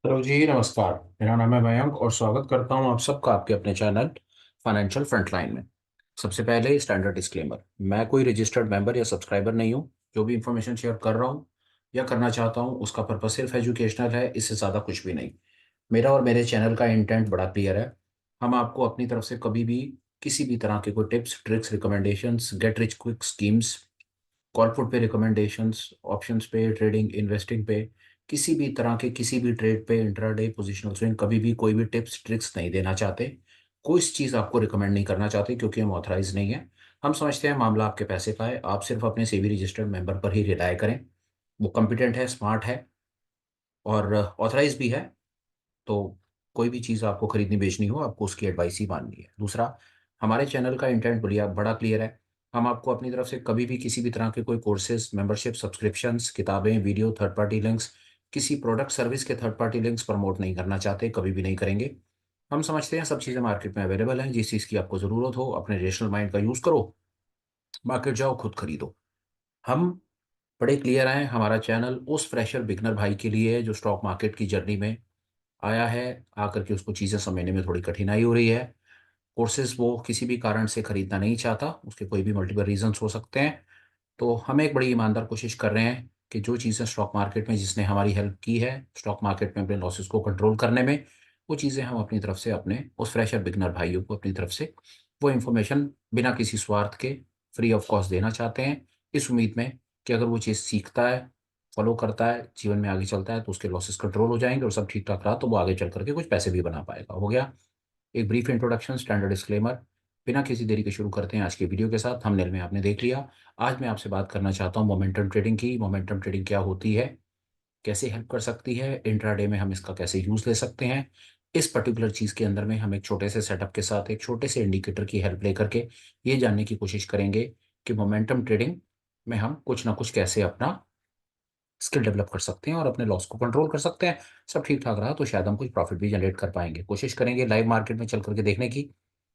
Hello जी, नमस्कार। मेरा नाम है मयंक और स्वागत करता हूं आप सबका आपके अपने चैनल फाइनेंशियल फ्रंटलाइन में। सबसे पहले स्टैंडर्ड डिस्क्लेमर, मैं कोई रजिस्टर्ड मेंबर या सब्सक्राइबर नहीं हूं। जो भी इंफॉर्मेशन शेयर कर रहा हूं या करना चाहता हूं उसका पर्पस सिर्फ एजुकेशनल है, इससे ज़्यादा कुछ भी नहीं। मेरा और मेरे चैनल का इंटेंट बड़ा क्लियर है। हम आपको अपनी तरफ से कभी भी किसी भी तरह के कोई tips tricks recommendations get rich quick schemes, corporate पे रिकमेंडेशंस, ऑप्शंस पे ट्रेडिंग इन्वेस्टिंग पे, किसी भी तरह के किसी भी ट्रेड पे इंट्राडे पोजिशनल स्विंग, कभी भी कोई भी टिप्स ट्रिक्स नहीं देना चाहते। कोई चीज़ आपको रिकमेंड नहीं करना चाहते क्योंकि हम ऑथराइज नहीं है। हम समझते हैं मामला आपके पैसे का है, आप सिर्फ अपने सेबी रजिस्टर्ड मेंबर पर ही रिलाय करें। वो कॉम्पिटेंट है, स्मार्ट है और ऑथराइज भी है। तो कोई भी चीज़ आपको खरीदनी बेचनी हो आपको उसकी एडवाइस ही माननी है। दूसरा, हमारे चैनल का इंटेंट बढ़िया बड़ा क्लियर है। हम आपको अपनी तरफ से कभी भी किसी भी तरह के कोई कोर्सेज, मेंबरशिप, सब्सक्रिप्शंस, किताबें, वीडियो, थर्ड पार्टी लिंक्स, किसी प्रोडक्ट सर्विस के थर्ड पार्टी लिंक्स प्रमोट नहीं करना चाहते, कभी भी नहीं करेंगे। हम समझते हैं सब चीज़ें मार्केट में अवेलेबल हैं। जिस चीज़ की आपको ज़रूरत हो अपने रेशनल माइंड का यूज़ करो, मार्केट जाओ, खुद खरीदो। हम बड़े क्लियर हैं। हमारा चैनल उस फ्रेशर बिगनर भाई के लिए है जो स्टॉक मार्केट की जर्नी में आया है, आकर के उसको चीज़ें समझने में थोड़ी कठिनाई हो रही है। कोर्सेज वो किसी भी कारण से खरीदना नहीं चाहता, उसके कोई भी मल्टीपल रीजंस हो सकते हैं। तो हम एक बड़ी ईमानदार कोशिश कर रहे हैं कि जो चीज़ें स्टॉक मार्केट में जिसने हमारी हेल्प की है स्टॉक मार्केट में अपने लॉसेस को कंट्रोल करने में, वो चीज़ें हम अपनी तरफ से अपने उस फ्रेशर बिगनर भाइयों को अपनी तरफ से वो इन्फॉर्मेशन बिना किसी स्वार्थ के फ्री ऑफ कॉस्ट देना चाहते हैं, इस उम्मीद में कि अगर वो चीज़ सीखता है, फॉलो करता है, जीवन में आगे चलता है तो उसके लॉसेस कंट्रोल हो जाएंगे और सब ठीक ठाक रहा तो वो आगे चल करके कुछ पैसे भी बना पाएगा। हो गया एक ब्रीफ इंट्रोडक्शन, स्टैंडर्ड डिस्क्लेमर। बिना किसी देरी के शुरू करते हैं आज के वीडियो के साथ। थंबनेल में आपने देख लिया। आज मैं आपसे बात करना चाहता हूँ मोमेंटम ट्रेडिंग की। मोमेंटम ट्रेडिंग क्या होती है, कैसे हेल्प कर सकती है, इंट्राडे में हम इसका कैसे यूज़ ले सकते हैं। इस पर्टिकुलर चीज़ के अंदर में हम एक छोटे से सेटअप के साथ एक छोटे से इंडिकेटर की हेल्प लेकर के ये जानने की कोशिश करेंगे कि मोमेंटम ट्रेडिंग में हम कुछ ना कुछ कैसे अपना स्किल डेवलप कर सकते हैं और अपने लॉस को कंट्रोल कर सकते हैं। सब ठीक ठाक रहा तो शायद हम कुछ प्रॉफिट भी जनरेट कर पाएंगे। कोशिश करेंगे लाइव मार्केट में चल करके देखने की।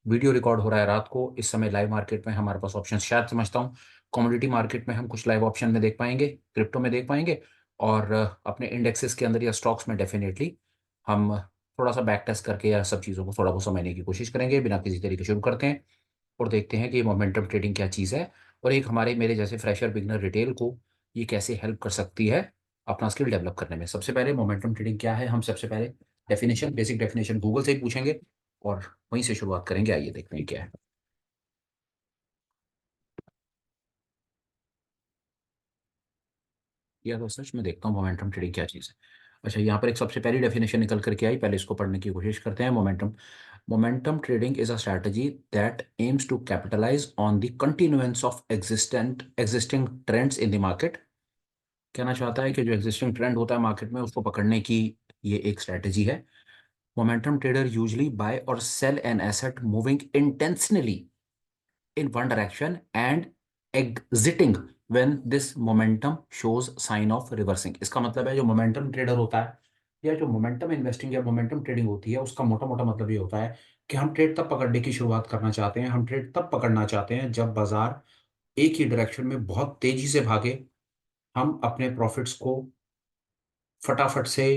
वीडियो रिकॉर्ड हो रहा है रात को, इस समय लाइव मार्केट में हमारे पास ऑप्शन शायद समझता हूँ कमोडिटी मार्केट में हम कुछ लाइव ऑप्शन में देख पाएंगे, क्रिप्टो में देख पाएंगे और अपने इंडेक्सेस के अंदर या स्टॉक्स में डेफिनेटली हम थोड़ा सा बैक टेस्ट करके या सब चीज़ों को थोड़ा बहुत समझने की कोशिश करेंगे। बिना किसी तरीके शुरू करते हैं और देखते हैं कि ये मोमेंटम ट्रेडिंग क्या चीज़ है और एक हमारे मेरे जैसे फ्रेशर बिगनर रिटेल को ये कैसे हेल्प कर सकती है अपना स्किल डेवलप करने में। सबसे पहले मोमेंटम ट्रेडिंग क्या है, हम सबसे पहले डेफिनेशन, बेसिक डेफिनेशन गूगल से ही पूछेंगे और वहीं से शुरुआत करेंगे। आइए देखते हैं क्या है। या तो सच में देखता हूँ मोमेंटम ट्रेडिंग क्या चीज़ है। अच्छा, यहाँ पर एक सबसे पहली डेफिनेशन निकल करके आई, पहले इसको पढ़ने की कोशिश करते हैं। Momentum momentum trading is a strategy that aims to capitalize on the continuance of existing trends in the market. कहना चाहता है कि जो एग्जिस्टिंग ट्रेंड होता है मार्केट में उसको पकड़ने की ये एक स्ट्रैटेजी है। मोमेंटम ट्रेडर यूजली बाय और sell an asset moving intentionally in one direction and exiting when this momentum shows sign of reversing. इसका मतलब है जो मोमेंटम ट्रेडर होता है या जो मोमेंटम इन्वेस्टिंग या मोमेंटम ट्रेडिंग होती है उसका मोटा मोटा मतलब ये होता है कि हम ट्रेड तब पकड़ने की शुरुआत करना चाहते हैं, हम ट्रेड तब पकड़ना चाहते हैं जब बाजार एक ही डायरेक्शन में बहुत तेजी से भागे। हम अपने प्रॉफिट्स को फटाफट से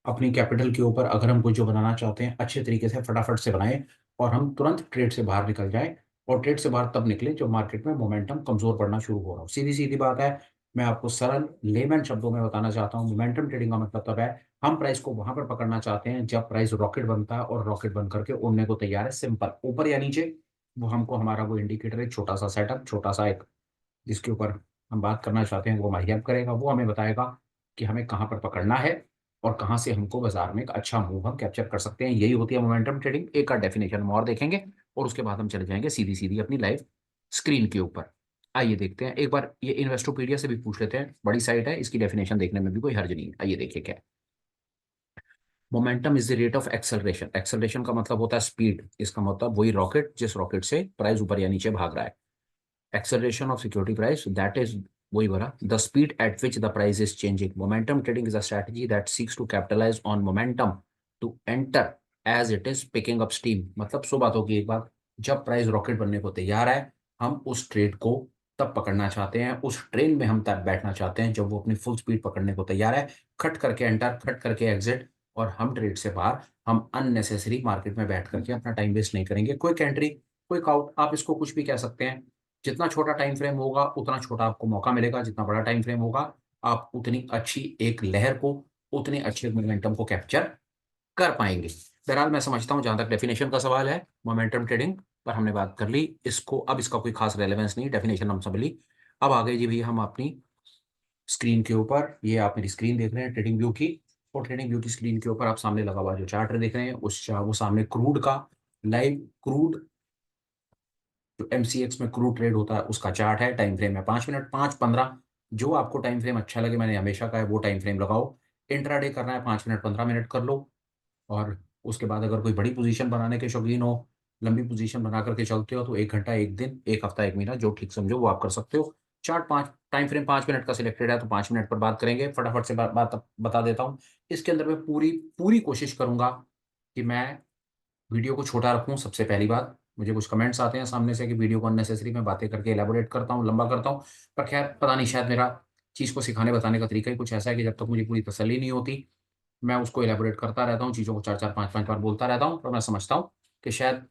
अपनी कैपिटल के ऊपर अगर हम कुछ जो बनाना चाहते हैं अच्छे तरीके से फटाफट से बनाएं और हम तुरंत ट्रेड से बाहर निकल जाएं। और ट्रेड से बाहर तब निकले जब मार्केट में मोमेंटम कमजोर पड़ना शुरू हो रहा हो। सीधी सीधी बात है। मैं आपको सरल लेमैन शब्दों में बताना चाहता हूँ, मोमेंटम ट्रेडिंग का मतलब तब है हम प्राइस को वहां पर पकड़ना चाहते हैं जब प्राइस रॉकेट बनता है और रॉकेट बन करके उड़ने को तैयार है, सिंपल ऊपर या नीचे। वो हमको हमारा वो इंडिकेटर एक छोटा सा सेटअप, छोटा सा एक जिसके ऊपर हम बात करना चाहते हैं वो हमारी हेल्प करेगा। वो हमें बताएगा कि हमें कहाँ पर पकड़ना है और कहाँ से हमको बाजार में एक अच्छा मूव हम कैप्चर कर सकते हैं। यही होती है मोमेंटम ट्रेडिंग। एक का डेफिनेशन हम और देखेंगे और उसके बाद हम चले जाएंगे सीधी सीधी अपनी लाइव स्क्रीन के ऊपर। आइए देखते हैं एक बार, ये इन्वेस्टोपीडिया से भी पूछ लेते हैं, बड़ी साइट है, इसकी डेफिनेशन देखने में भी कोई हर्ज नहीं है। आइए देखिए क्या है। Momentum is the rate of acceleration. Acceleration का मतलब होता है स्पीड, इसका मतलब वही रॉकेट जिस रॉकेट से प्राइस ऊपर या नीचे भाग रहा है। Acceleration of security price, that is वही बोला, the speed at which the price is changing. Momentum trading is a strategy that seeks to capitalize on momentum to enter as it is picking up steam. मतलब सो बात होगी एक बार, जब price rocket बनने को तैयार है हम उस ट्रेड को तब पकड़ना चाहते हैं, उस ट्रेन में हम तब बैठना चाहते हैं जब वो अपनी फुल स्पीड पकड़ने को तैयार है। खट करके एंटर, खट करके एग्जिट, और हम ट्रेड से बाहर, हम अननेसेसरी मार्केट में बैठ करके अपना टाइम वेस्ट नहीं करेंगे। क्विक एंट्री, क्विक आउट, आप इसको कुछ भी कह सकते हैं। जितना छोटा टाइम फ्रेम होगा उतना छोटा आपको मौका मिलेगा, जितना बड़ा टाइम फ्रेम होगा आप उतनी अच्छी एक लहर को, उतने अच्छे मोमेंटम को कैप्चर कर पाएंगे। बहरहाल मैं समझता हूँ जहां तक डेफिनेशन का सवाल है, मोमेंटम ट्रेडिंग पर हमने बात कर ली इसको, अब इसका कोई खास रेलेवेंस नहीं, डेफिनेशन हम समझ ली। अब आ गए जी भैया हम अपनी स्क्रीन के ऊपर। ये आप मेरी स्क्रीन देख रहे हैं ट्रेडिंग व्यू की, और ट्रेडिंग व्यू की स्क्रीन के ऊपर आप सामने लगा हुआ जो चार्ट देख रहे हैं वो सामने क्रूड का, लाइव क्रूड, जो एमसीएक्स में क्रूड ट्रेड होता है उसका चार्ट है। टाइम फ्रेम है 5 मिनट, 5-15, जो आपको टाइम फ्रेम अच्छा लगे, मैंने हमेशा कहा है वो टाइम फ्रेम लगाओ। इंट्राडे करना है 5 मिनट 15 मिनट कर लो, और उसके बाद अगर कोई बड़ी पोजीशन बनाने के शौकीन हो, लंबी पोजीशन बना करके चलते हो, तो 1 घंटा, 1 दिन, 1 हफ्ता, 1 महीना, जो ठीक समझो वो आप कर सकते हो। चार्ट 5, टाइम फ्रेम 5 मिनट का सिलेक्टेड है तो 5 मिनट पर बात करेंगे। फटाफट से बात बता देता हूँ। इसके अंदर मैं पूरी पूरी कोशिश करूंगा कि मैं वीडियो को छोटा रखूं। सबसे पहली बात, मुझे कुछ कमेंट्स आते हैं सामने से कि वीडियो को अननेसेसरी मैं बातें करके एलेबोरेट करता हूं, लंबा करता हूं। पर खैर पता नहीं, शायद मेरा चीज़ को सिखाने बताने का तरीका ही कुछ ऐसा है कि जब तक मुझे पूरी तसल्ली नहीं होती, मैं उसको एलेबोरेट करता रहता हूँ, चीज़ों को 4-4 5-5 बार बोलता रहता हूँ। और मैं समझता हूँ कि शायद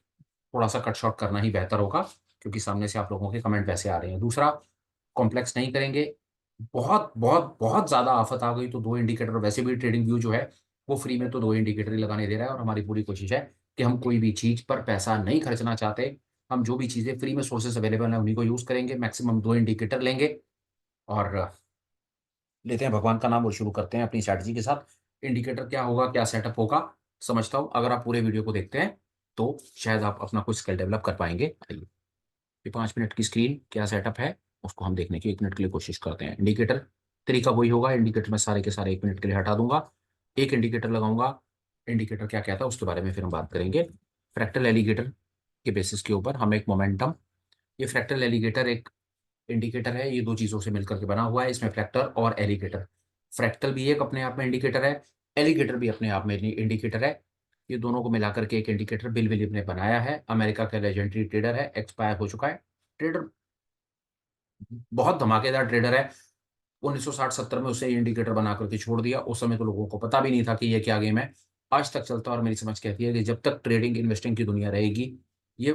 थोड़ा सा कट शॉर्ट करना ही बेहतर होगा, क्योंकि सामने से आप लोगों के कमेंट वैसे आ रहे हैं। दूसरा, कॉम्प्लेक्स नहीं करेंगे। बहुत बहुत बहुत ज़्यादा आफत आ गई तो 2 इंडिकेटर, वैसे भी ट्रेडिंग व्यू जो है वो फ्री में तो 2 इंडिकेटर ही लगाने दे रहा है, और हमारी पूरी कोशिश है कि हम कोई भी चीज़ पर पैसा नहीं खर्चना चाहते। हम जो भी चीज़ें फ्री में सोर्सेस अवेलेबल हैं उन्हीं को यूज़ करेंगे, मैक्सिमम 2 इंडिकेटर लेंगे, और लेते हैं भगवान का नाम और शुरू करते हैं अपनी स्ट्रैटेजी के साथ। इंडिकेटर क्या होगा, क्या सेटअप होगा, समझता हूँ। अगर आप पूरे वीडियो को देखते हैं तो शायद आप अपना कुछ स्किल डेवलप कर पाएंगे। आइए, ये 5 मिनट की स्क्रीन क्या सेटअप है उसको हम देखने की 1 मिनट के लिए कोशिश करते हैं। इंडिकेटर तरीका वही होगा, इंडिकेटर मैं सारे के सारे 1 मिनट के लिए हटा दूंगा, एक इंडिकेटर लगाऊंगा। इंडिकेटर क्या कहता है उसके बारे में फिर हम बात करेंगे। फ्रैक्टल एलिगेटर के बेसिस के ऊपर हम एक मोमेंटम, ये फ्रैक्टल एलिगेटर एक इंडिकेटर है, ये दो चीजों से मिलकर के बना हुआ है, इसमें फ्रैक्टल और एलिगेटर। फ्रैक्टल भी एक अपने आप में इंडिकेटर है, एलिगेटर भी अपने आप में इंडिकेटर है। ये दोनों को मिलाकर के एक इंडिकेटर बिल विलियम ने बनाया है, अमेरिका का लेजेंडरी ट्रेडर है, एक्सपायर हो चुका है ट्रेडर, बहुत धमाकेदार ट्रेडर है। 1960-70 में उसे इंडिकेटर बना करके छोड़ दिया, उस समय तो लोगों को पता भी नहीं था कि ये क्या गेम है। आज तक चलता है, और मेरी समझ कहती है कि जब तक ट्रेडिंग इन्वेस्टिंग की दुनिया रहेगी, ये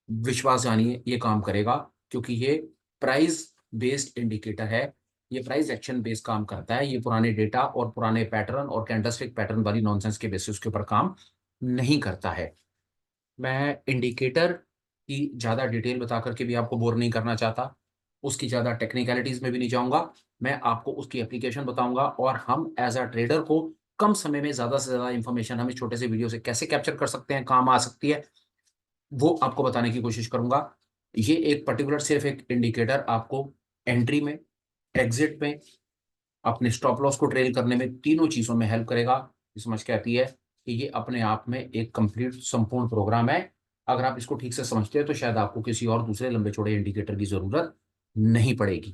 विश्वास जानिए ये काम करेगा, क्योंकि ये प्राइस बेस्ड इंडिकेटर है, ये प्राइस एक्शन बेस्ड काम करता है। ये पुराने डेटा और पुराने पैटर्न और कैंडलस्टिक पैटर्न वाली नॉनसेंस के बेसिस के ऊपर काम नहीं करता है। मैं इंडिकेटर की ज़्यादा डिटेल बता करके भी आपको बोर नहीं करना चाहता, उसकी ज़्यादा टेक्निकलिटीज़ में भी नहीं जाऊँगा। मैं आपको उसकी एप्लीकेशन बताऊँगा, और हम एज़ अ ट्रेडर को कम समय में ज़्यादा से ज़्यादा इन्फॉर्मेशन हम इस छोटे से वीडियो से कैसे कैप्चर कर सकते हैं, काम आ सकती है, वो आपको बताने की कोशिश करूँगा। ये एक पर्टिकुलर सिर्फ़ एक इंडिकेटर आपको एंट्री में, एग्ज़िट में, अपने स्टॉप लॉस को ट्रेल करने में, तीनों चीज़ों में हेल्प करेगा। ये समझ के आती है कि ये अपने आप में एक कंप्लीट संपूर्ण प्रोग्राम है। अगर आप इसको ठीक से समझते हैं तो शायद आपको किसी और दूसरे लंबे चौड़े इंडिकेटर की ज़रूरत नहीं पड़ेगी।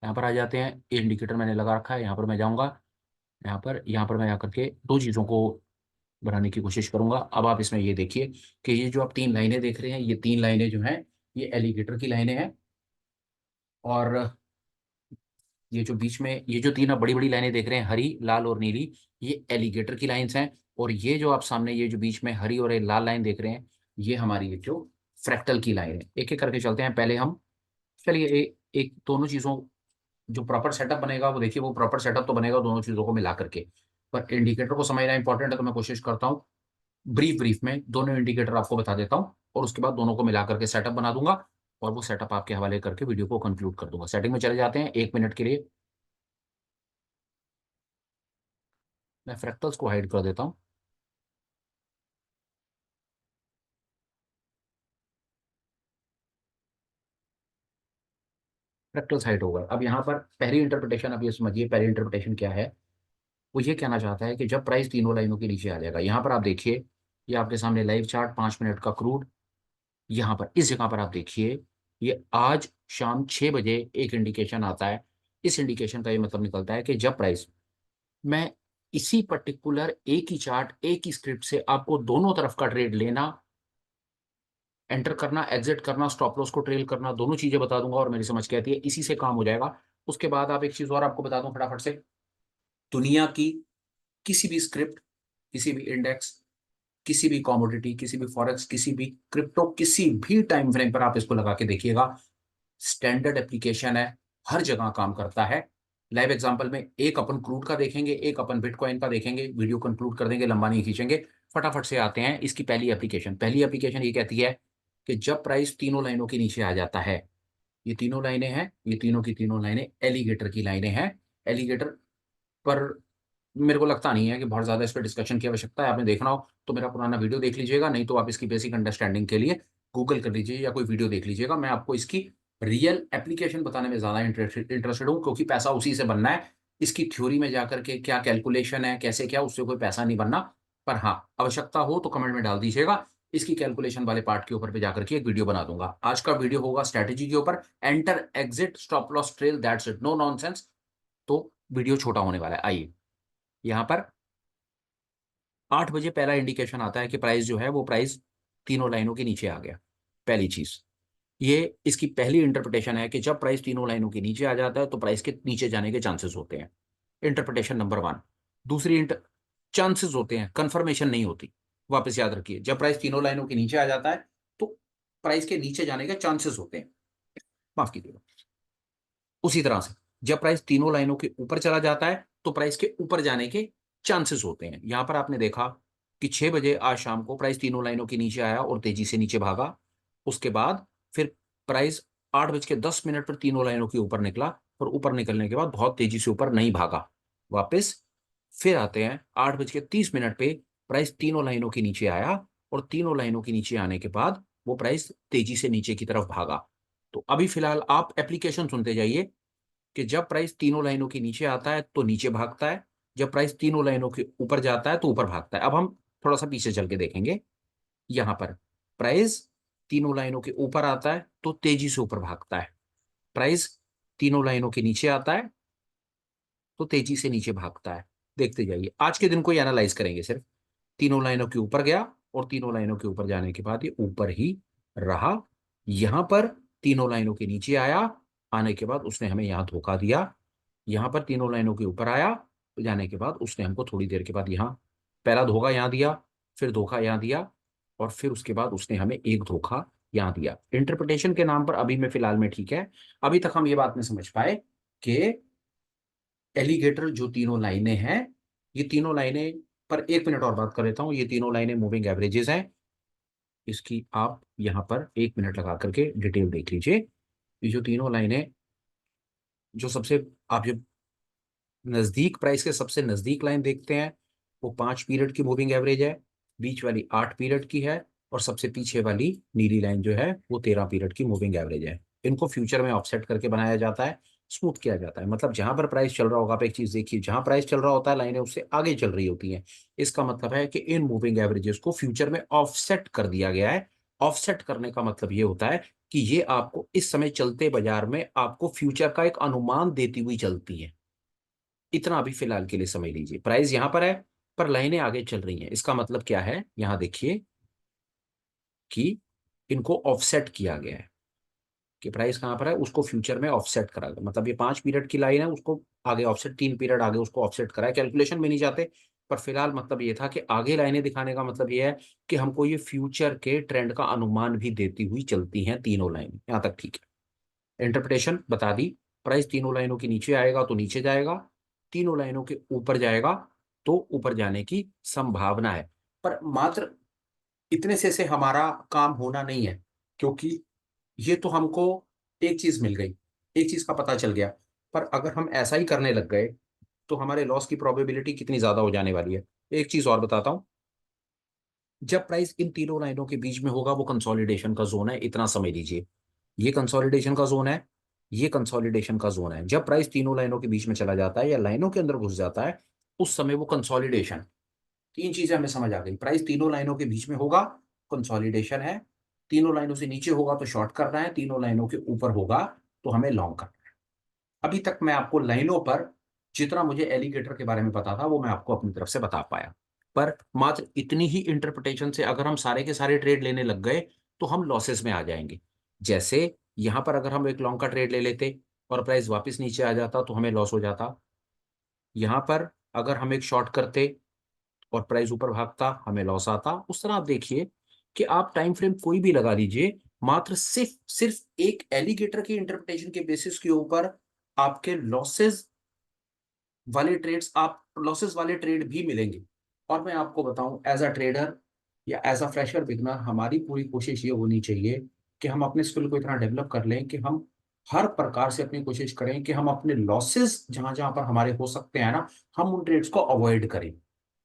यहाँ पर आ जाते हैं, ये इंडिकेटर मैंने लगा रखा है, यहाँ पर मैं जाऊँगा, यहाँ पर मैं आकर के दो चीज़ों को बनाने की कोशिश करूँगा। अब आप इसमें ये देखिए कि ये जो आप 3 लाइनें देख रहे हैं, ये 3 लाइनें जो हैं, ये एलिगेटर की लाइनें हैं, और ये जो बीच में ये जो 3 आप बड़ी-बड़ी लाइनें देख रहे हैं, हरी, लाल और नीली, ये एलिगेटर की लाइन्स हैं। और ये जो आप सामने ये जो बीच में हरी और ये लाल लाइन देख रहे हैं, ये हमारी ये जो फ्रैक्टल की लाइन है। एक-एक करके चलते हैं। पहले हम, चलिए एक दोनों चीज़ों, जो प्रॉपर सेटअप बनेगा वो देखिए, वो प्रॉपर सेटअप तो बनेगा दोनों चीज़ों को मिला करके। पर इंडिकेटर को समझना इंपॉर्टेंट है, तो मैं कोशिश करता हूँ ब्रीफ में दोनों इंडिकेटर आपको बता देता हूँ, और उसके बाद दोनों को मिला करके सेटअप बना दूँगा, और वो सेटअप आपके हवाले करके वीडियो को कंक्लूड कर दूँगा। सेटिंग में चले जाते हैं 1 मिनट के लिए। मैं फ्रैक्टल्स को हाइड कर देता हूँ। फ्रैक्टल्स हाइड होगा। अब यहाँ पर पहली इंटरप्रिटेशन, अब ये समझिए पहली इंटरप्रिटेशन क्या है। वो ये कहना चाहता है कि जब प्राइस तीनों लाइनों के नीचे आ जाएगा, यहाँ पर आप देखिए, ये आपके सामने लाइव चार्ट 5 मिनट का क्रूड, यहाँ पर इस जगह पर आप देखिए, ये आज शाम 6 बजे एक इंडिकेशन आता है। इस इंडिकेशन का ये मतलब निकलता है कि जब प्राइस, मैं इसी पर्टिकुलर एक ही चार्ट, एक ही स्क्रिप्ट से आपको दोनों तरफ का ट्रेड लेना, एंटर करना, एग्जिट करना, स्टॉप लॉस को ट्रेल करना, दोनों चीजें बता दूंगा, और मेरी समझ के आती है इसी से काम हो जाएगा। उसके बाद आप एक चीज और आपको बता दूं फटाफट से, दुनिया की किसी भी स्क्रिप्ट, किसी भी इंडेक्स, किसी भी कॉमोडिटी, किसी भी फॉरेक्स, किसी भी क्रिप्टो, किसी भी टाइम फ्रेम पर आप इसको लगा के देखिएगा, स्टैंडर्ड एप्लीकेशन है, हर जगह काम करता है। लाइव एग्जांपल में एक अपन क्रूड का देखेंगे, एक अपन बिटकॉइन का देखेंगे, वीडियो कंक्लूड कर देंगे, लंबा नहीं खींचेंगे, फटाफट से आते हैं इसकी पहली एप्लीकेशन ये कहती है कि जब प्राइस तीनों लाइनों के नीचे आ जाता है, ये तीनों लाइनें हैं, ये तीनों की तीनों लाइनें एलिगेटर की लाइनें हैं। एलिगेटर पर मेरे को लगता नहीं है कि बहुत ज्यादा इस पर डिस्कशन की आवश्यकता है। आपने देखना हो तो मेरा पुराना वीडियो देख लीजिएगा, नहीं तो आप इसकी बेसिक अंडरस्टैंडिंग के लिए गूगल कर लीजिए या कोई वीडियो देख लीजिएगा। मैं आपको इसकी रियल एप्लीकेशन बताने में ज्यादा इंटरेस्टेड हूँ, क्योंकि पैसा उसी से बनना है। इसकी थ्योरी में जाकर के क्या कैलकुलेशन है, कैसे क्या, उससे कोई पैसा नहीं बनना। पर हाँ, आवश्यकता हो तो कमेंट में डाल दीजिएगा, इसकी कैलकुलेशन वाले पार्ट के ऊपर पे जाकर के एक वीडियो बना दूंगा। आज का वीडियो होगा स्ट्रेटेजी के ऊपर, enter exit stop loss trail, that's it, no nonsense. तो वीडियो छोटा होने वाला है। आइए, यहाँ पर 8 बजे पहला इंडिकेशन आता है कि प्राइस जो है वो प्राइस तीनों लाइनों के नीचे आ गया। पहली चीज, ये इसकी पहली इंटरप्रिटेशन है कि जब प्राइस तीनों लाइनों के नीचे आ जाता है तो प्राइस के नीचे जाने के चांसेस होते हैं। Interpretation number 1। दूसरी चांसेस होते हैं, कंफर्मेशन नहीं होती। वापस याद रखिए, जब प्राइस तीनों लाइनों के नीचे आ जाता है तो प्राइस के नीचे जाने के चांसेस होते हैं, माफ कीजिएगा। उसी तरह से जब प्राइस तीनों लाइनों के ऊपर चला जाता है तो प्राइस के ऊपर जाने के चांसेस होते हैं। यहां पर आपने देखा कि 6 बजे आज शाम को प्राइस तीनों लाइनों के नीचे आया और तेजी से नीचे भागा। उसके बाद फिर प्राइस 8:10 पर तीनों लाइनों के ऊपर निकला, और ऊपर निकलने के बाद बहुत तेजी से ऊपर नहीं भागा। वापस फिर आते हैं 8:30 पे, प्राइस तीनों लाइनों के नीचे आया, और तीनों लाइनों के नीचे आने के बाद वो प्राइस तेजी से नीचे की तरफ भागा। तो अभी फिलहाल आप एप्लीकेशन सुनते जाइए कि जब प्राइस तीनों लाइनों के नीचे आता है तो नीचे भागता है, जब प्राइस तीनों लाइनों के ऊपर जाता है तो ऊपर भागता है। अब हम थोड़ा सा पीछे चल के देखेंगे। यहां पर प्राइस तीनों लाइनों के ऊपर आता है तो तेजी से ऊपर भागता है, प्राइस तीनों लाइनों के नीचे आता है तो तेजी से नीचे भागता है। देखते जाइए, आज के दिन को एनालाइज करेंगे सिर्फ। तीनों लाइनों के ऊपर गया, और तीनों लाइनों के ऊपर जाने के बाद ये ऊपर ही रहा। यहां पर तीनों लाइनों के नीचे आया, आने के बाद उसने हमें यहां धोखा दिया। यहां पर तीनों लाइनों के ऊपर आया तो जाने के बाद उसने हमको थोड़ी देर के बाद यहाँ पहला धोखा यहाँ दिया, फिर धोखा यहाँ दिया, और फिर उसके बाद उसने हमें एक धोखा यहाँ दिया। इंटरप्रिटेशन के नाम पर अभी में फिलहाल में ठीक है। अभी तक हम ये बात नहीं समझ पाए कि एलिगेटर जो तीनों लाइनें हैं, ये तीनों लाइनें, पर 1 मिनट और बात कर लेता हूं। ये तीनों लाइनें मूविंग एवरेजेस हैं। इसकी आप यहां पर 1 मिनट लगा करके डिटेल देख लीजिए। ये जो तीनों लाइनें, जो सबसे आप जो नजदीक प्राइस के सबसे नजदीक लाइन देखते हैं, वो 5 पीरियड की मूविंग एवरेज है, बीच वाली 8 पीरियड की है, और सबसे पीछे वाली नीली लाइन जो है वो 13 पीरियड की मूविंग एवरेज है। इनको फ्यूचर में ऑफसेट करके बनाया जाता है, स्मूथ किया जाता है। मतलब जहां पर प्राइस चल रहा होगा, आप एक चीज देखिए, जहां प्राइस चल रहा होता है लाइनें उससे आगे चल रही होती हैं। इसका मतलब है कि इन मूविंग एवरेजेस को फ्यूचर में ऑफसेट कर दिया गया है। ऑफसेट करने का मतलब ये होता है कि ये आपको इस समय चलते बाजार में आपको फ्यूचर का एक अनुमान देती हुई चलती है। इतना अभी फिलहाल के लिए समझ लीजिए। प्राइस यहां पर है, पर लाइनें आगे चल रही हैं। इसका मतलब क्या है, यहां देखिए कि इनको ऑफसेट किया गया है, कि प्राइस कहां पर है उसको फ्यूचर में ऑफसेट करा गया। मतलब ये 5 पीरियड की लाइन है, उसको आगे ऑफसेट, 3 पीरियड आगे उसको ऑफसेट करा है। कैलकुलेशन में नहीं जाते, पर फिलहाल मतलब ये था कि आगे लाइनें दिखाने का मतलब ये है कि हमको ये फ्यूचर के ट्रेंड का अनुमान भी देती हुई चलती हैं तीनों लाइन। यहां तक ठीक है, इंटरप्रिटेशन बता दी। प्राइस तीनों लाइनों के नीचे आएगा तो नीचे जाएगा, तीनों लाइनों के ऊपर जाएगा तो ऊपर जाने की संभावना है। पर मात्र इतने से हमारा काम होना नहीं है, क्योंकि ये तो हमको एक चीज मिल गई, एक चीज का पता चल गया। पर अगर हम ऐसा ही करने लग गए तो हमारे लॉस की प्रोबेबिलिटी कितनी ज्यादा हो जाने वाली है। एक चीज और बताता हूं, जब प्राइस इन तीनों लाइनों के बीच में होगा वो कंसोलिडेशन का जोन है, इतना समझ लीजिए। ये कंसोलिडेशन का जोन है, ये कंसोलिडेशन का जोन है। जब प्राइस तीनों लाइनों के बीच में चला जाता है या लाइनों के अंदर घुस जाता है, उस समय वो कंसोलिडेशन। तीन चीजें हमें समझ आ गई, प्राइस तीनों लाइनों के बीच में होगा, कंसोलिडेशन है। तीनों लाइनों से नीचे होगा तो शॉर्ट करना है, तीनों लाइनों के ऊपर होगा तो हमें लॉन्ग करना है। अभी तक मैं आपको लाइनों पर जितना मुझे एलिगेटर के बारे में पता था वो मैं आपको अपनी तरफ से बता पाया। पर मात्र इतनी ही इंटरप्रिटेशन से अगर हम सारे के सारे ट्रेड लेने लग गए तो हम लॉसेस में आ जाएंगे। जैसे यहां पर अगर हम एक लॉन्ग का ट्रेड ले लेते और प्राइस वापस नीचे आ जाता तो हमें लॉस हो जाता। यहां पर अगर हम एक शॉर्ट करते और प्राइस ऊपर भागता, हमें लॉस आता। उस तरह आप देखिए कि आप टाइम फ्रेम कोई भी लगा लीजिए, मात्र सिर्फ सिर्फ एक एलिगेटर की इंटरप्रिटेशन के बेसिस के ऊपर आपके लॉसेस वाले ट्रेड भी मिलेंगे। और मैं आपको बताऊं, एज अ ट्रेडर या एज अ फ्रेशर बिगनर, हमारी पूरी कोशिश ये होनी चाहिए कि हम अपने स्किल को इतना डेवलप कर लें कि हम हर प्रकार से अपनी कोशिश करें कि हम अपने लॉसेस जहां जहां पर हमारे हो सकते हैं ना, हम उन ट्रेड्स को अवॉइड करें।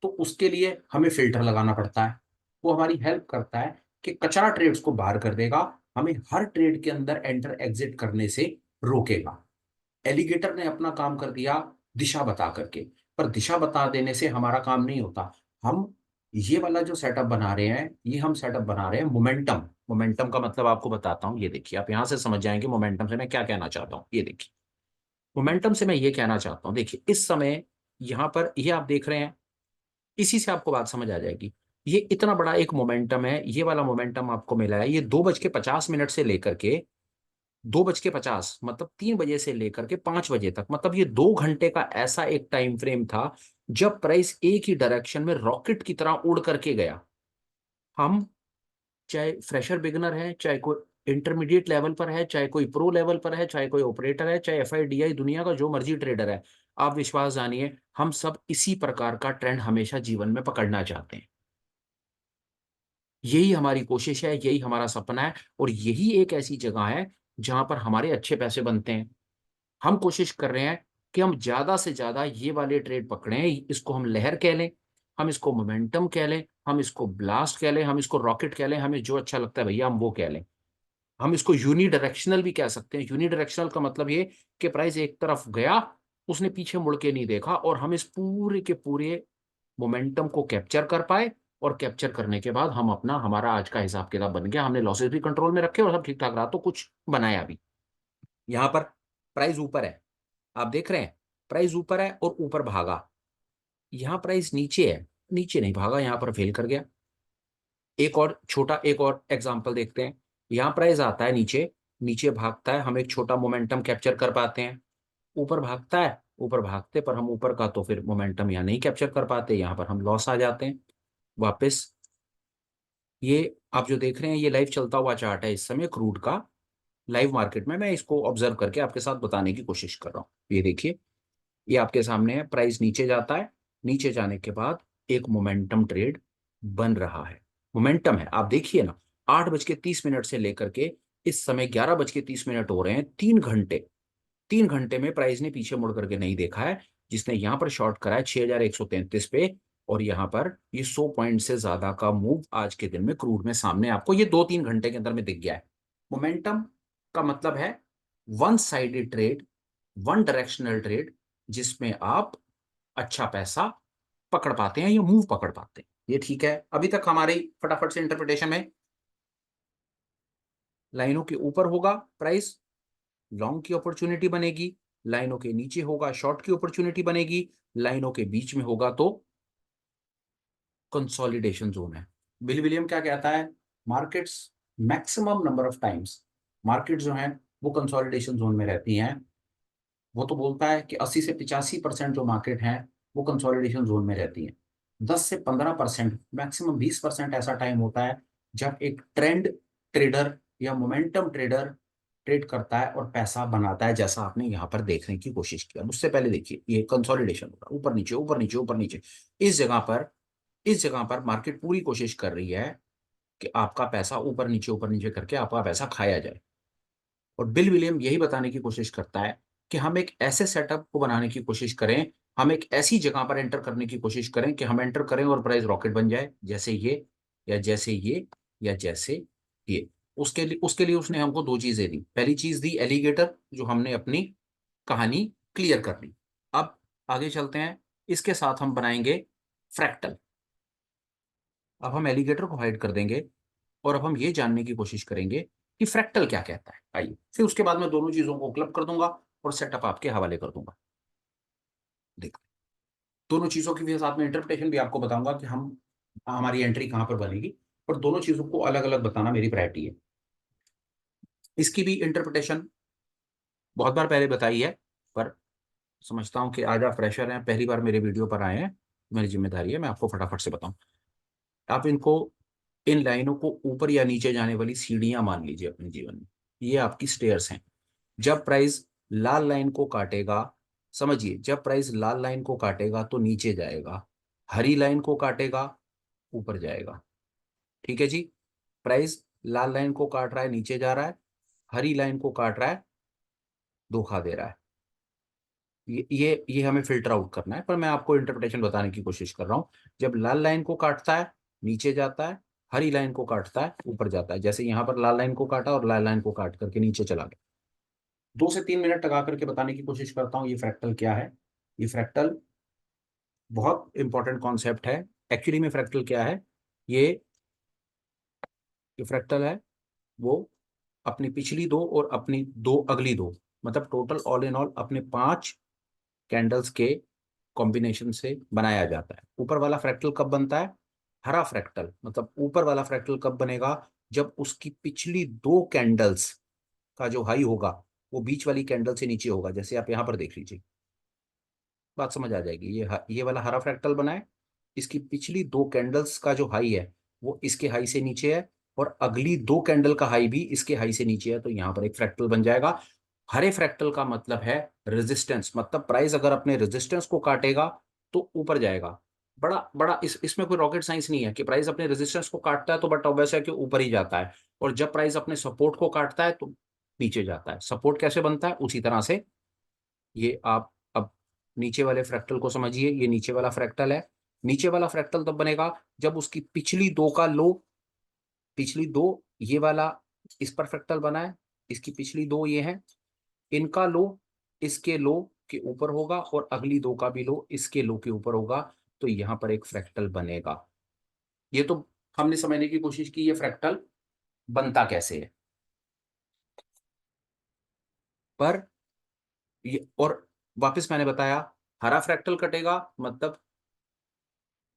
तो उसके लिए हमें फिल्टर लगाना पड़ता है। वो हमारी हेल्प करता है कि कचरा ट्रेड्स को बाहर कर देगा, हमें हर ट्रेड के अंदर एंटर एग्जिट करने से रोकेगा। एलिगेटर ने अपना काम कर दिया दिशा बता करके, पर दिशा बता देने से हमारा काम नहीं होता। हम ये वाला जो सेटअप बना रहे हैं, ये हम सेटअप बना रहे हैं मोमेंटम। मोमेंटम का मतलब आपको बताता हूं, ये देखिए, आप यहां से समझ जाएंगे मोमेंटम से मैं क्या कहना चाहता हूं। ये देखिए, मोमेंटम से मैं ये कहना चाहता हूं, देखिए इस समय यहां पर ये आप देख रहे हैं, इसी से आपको बात समझ आ जाएगी। ये इतना बड़ा एक मोमेंटम है, ये वाला मोमेंटम आपको मिला है, ये 2:50 से लेकर के 2:50 मतलब 3 बजे से लेकर के 5 बजे तक, मतलब ये 2 घंटे का ऐसा एक टाइम फ्रेम था जब प्राइस एक ही डायरेक्शन में रॉकेट की तरह उड़ करके गया। हम चाहे फ्रेशर बिगनर है, चाहे कोई इंटरमीडिएट लेवल पर है, चाहे कोई प्रो लेवल पर है, चाहे कोई ऑपरेटर है, चाहे एफआईडीआई, दुनिया का जो मर्जी ट्रेडर है, आप विश्वास जानिए, हम सब इसी प्रकार का ट्रेंड हमेशा जीवन में पकड़ना चाहते हैं। यही हमारी कोशिश है, यही हमारा सपना है, और यही एक ऐसी जगह है जहां पर हमारे अच्छे पैसे बनते हैं। हम कोशिश कर रहे हैं कि हम ज्यादा से ज्यादा ये वाले ट्रेड पकड़ें। इसको हम लहर कह लें, हम इसको मोमेंटम कह लें, हम इसको ब्लास्ट कह लें, हम इसको रॉकेट कह लें, हमें जो अच्छा लगता है भैया हम वो कह लें। हम इसको यूनिडायरेक्शनल भी कह सकते हैं। यूनिडायरेक्शनल का मतलब ये कि प्राइस एक तरफ गया, उसने पीछे मुड़ के नहीं देखा, और हम इस पूरे के पूरे मोमेंटम को कैप्चर कर पाए। और कैप्चर करने के बाद हम अपना हमारा आज का हिसाब किताब बन गया, हमने लॉसेस भी कंट्रोल में रखे और सब ठीक ठाक रहा, तो कुछ बनाया भी। यहाँ पर प्राइस ऊपर है, आप देख रहे हैं, प्राइस ऊपर है और ऊपर भागा। यहाँ प्राइस नीचे है, नीचे नहीं भागा, यहाँ पर फेल कर गया। एक और एग्जांपल देखते हैं। यहाँ प्राइस आता है नीचे, नीचे भागता है, हम एक छोटा मोमेंटम कैप्चर कर पाते हैं। ऊपर भागता है, ऊपर भागते पर हम ऊपर का तो फिर मोमेंटम यहाँ नहीं कैप्चर कर पाते, यहाँ पर हम लॉस आ जाते हैं वापस। ये आप जो देख रहे हैं, ये लाइव चलता हुआ चार्ट है इस समय क्रूड का, लाइव मार्केट में। मैं इसको ऑब्जर्व करके आपके साथ बताने की कोशिश कर रहा हूँ। ये देखिए, ये आपके सामने है, प्राइस नीचे जाता है, नीचे जाने के बाद एक मोमेंटम ट्रेड बन रहा है। मोमेंटम है, आप देखिए ना, 8:30 से लेकर के इस समय 11:30 हो रहे हैं। 3 घंटे, 3 घंटे में प्राइस ने पीछे मुड़ करके नहीं देखा है। जिसने यहां पर शॉर्ट करा है 6133 पे, और यहां पर ये 100 पॉइंट से ज्यादा का मूव आज के दिन में क्रूड में सामने आपको ये 2-3 घंटे के अंदर में दिख गया है। मोमेंटम का मतलब है one sided trade, one directional trade, जिसमें आप अच्छा पैसा पकड़ पाते हैं या मूव पकड़ पाते हैं। ये ठीक है, अभी तक हमारी फटाफट से इंटरप्रिटेशन में लाइनों के ऊपर होगा प्राइस, लॉन्ग की अपॉर्चुनिटी बनेगी, लाइनों के नीचे होगा शॉर्ट की अपॉर्चुनिटी बनेगी, लाइनों के बीच में होगा तो कंसोलिडेशन जोन है। बिल विलियम क्या कहता है, markets maximum number of times, market जो है वो कंसोलिडेशन जोन में रहती हैं। वो तो बोलता है कि 80 से 85% जो मार्केट है वो कंसोलिडेशन जोन में रहती है। 10 से 15%, मैक्सिमम 20% ऐसा टाइम होता है जब एक ट्रेंड ट्रेडर या मोमेंटम ट्रेडर ट्रेड करता है और पैसा बनाता है, जैसा आपने यहाँ पर देखने की कोशिश किया। उससे पहले देखिए, ये कंसोलिडेशन होगा, ऊपर नीचे ऊपर नीचे ऊपर नीचे। इस जगह पर इस जगह पर मार्केट पूरी कोशिश कर रही है कि आपका पैसा ऊपर नीचे करके आपका पैसा खाया जाए। और बिल विलियम यही बताने की कोशिश करता है कि हम एक ऐसे सेटअप को बनाने की कोशिश करें, हम एक ऐसी जगह पर एंटर करने की कोशिश करें कि हम एंटर करें और प्राइस रॉकेट बन जाए, जैसे ये या जैसे ये या जैसे ये। उसके लिए उसने हमको दो चीजें दी। पहली चीज दी एलिगेटर, जो हमने अपनी कहानी क्लियर कर ली। अब आगे चलते हैं, इसके साथ हम बनाएंगे फ्रैक्टल। अब हम एलिगेटर को हाइड कर देंगे और अब हम ये जानने की कोशिश करेंगे कि फ्रैक्टल क्या कहता है। आइए, फिर उसके बाद मैं दोनों चीजों को क्लब कर दूंगा और सेटअप आपके हवाले कर दूंगा। देखते हैं। दोनों चीजों की भी साथ में इंटरप्रिटेशन भी आपको बताऊंगा कि हम हमारी एंट्री कहां पर बनेगी, और दोनों चीजों को अलग अलग बताना मेरी प्रायोरिटी है। इसकी भी इंटरप्रिटेशन बहुत बार पहले बताई है, पर समझता हूँ कि आज आप फ्रेशर हैं, पहली बार मेरे वीडियो पर आए हैं। मेरी जिम्मेदारी है मैं आपको फटाफट से बताऊं। आप इनको, इन लाइनों को ऊपर या नीचे जाने वाली सीढ़ियां मान लीजिए अपने जीवन में। ये आपकी स्टेयर्स हैं। जब प्राइस लाल लाइन को काटेगा, समझिए, जब प्राइस लाल लाइन को काटेगा तो नीचे जाएगा, हरी लाइन को काटेगा ऊपर जाएगा। ठीक है जी। प्राइस लाल लाइन को काट रहा है, नीचे जा रहा है, हरी लाइन को काट रहा है, धोखा दे रहा है। ये हमें फिल्टर आउट करना है, पर मैं आपको इंटरप्रिटेशन बताने की कोशिश कर रहा हूँ। जब लाल लाइन को काटता है नीचे जाता है, हरी लाइन को काटता है ऊपर जाता है। जैसे यहां पर लाल लाइन को काटा और लाल लाइन को काट करके नीचे चला गया। 2 से 3 मिनट लगा करके बताने की कोशिश करता हूँ ये फ्रैक्टल क्या है। ये फ्रैक्टल बहुत इंपॉर्टेंट कॉन्सेप्ट है। एक्चुअली में फ्रैक्टल क्या है, ये जो फ्रैक्टल है वो अपनी पिछली दो और अपनी दो अगली दो, मतलब टोटल ऑल इन ऑल अपने 5 कैंडल्स के कॉम्बिनेशन से बनाया जाता है। ऊपर वाला फ्रैक्टल कब बनता है? हरा फ्रैक्टल, मतलब ऊपर वाला फ्रैक्टल कब बनेगा? जब उसकी पिछली दो कैंडल्स का जो हाई होगा वो बीच वाली कैंडल से नीचे होगा। जैसे आप यहां पर देख लीजिए, बात समझ आ जाएगी। ये वाला हरा फ्रैक्टल बना है, इसकी पिछली दो कैंडल्स का जो हाई है वो इसके हाई से नीचे है, और अगली दो कैंडल का हाई भी इसके हाई से नीचे है, तो यहां पर एक फ्रैक्टल बन जाएगा। हरे फ्रैक्टल का मतलब है रेजिस्टेंस, मतलब प्राइस अगर अपने रेजिस्टेंस को काटेगा तो ऊपर जाएगा। बड़ा बड़ा इसमें कोई रॉकेट साइंस नहीं है कि प्राइस अपने रेजिस्टेंस को काटता है तो बट ऑब्वियस है कि ऊपर ही जाता है, और जब प्राइस अपने सपोर्ट को काटता है तो नीचे जाता है। सपोर्ट कैसे बनता है उसी तरह से ये आप अब नीचे वाले फ्रैक्टल को समझिए। ये नीचे वाला फ्रैक्टल है। नीचे वाला फ्रैक्टल तब बनेगा जब उसकी पिछली दो का लो, पिछली दो, ये वाला इस पर फ्रैक्टल बना है, इसकी पिछली दो ये है, इनका लो इसके लो के ऊपर होगा और अगली दो का भी लो इसके लो के ऊपर होगा, तो यहां पर एक फ्रैक्टल बनेगा। ये तो हमने समझने की कोशिश की ये फ्रैक्टल बनता कैसे है। पर ये, और वापस मैंने बताया, हरा फ्रैक्टल कटेगा मतलब,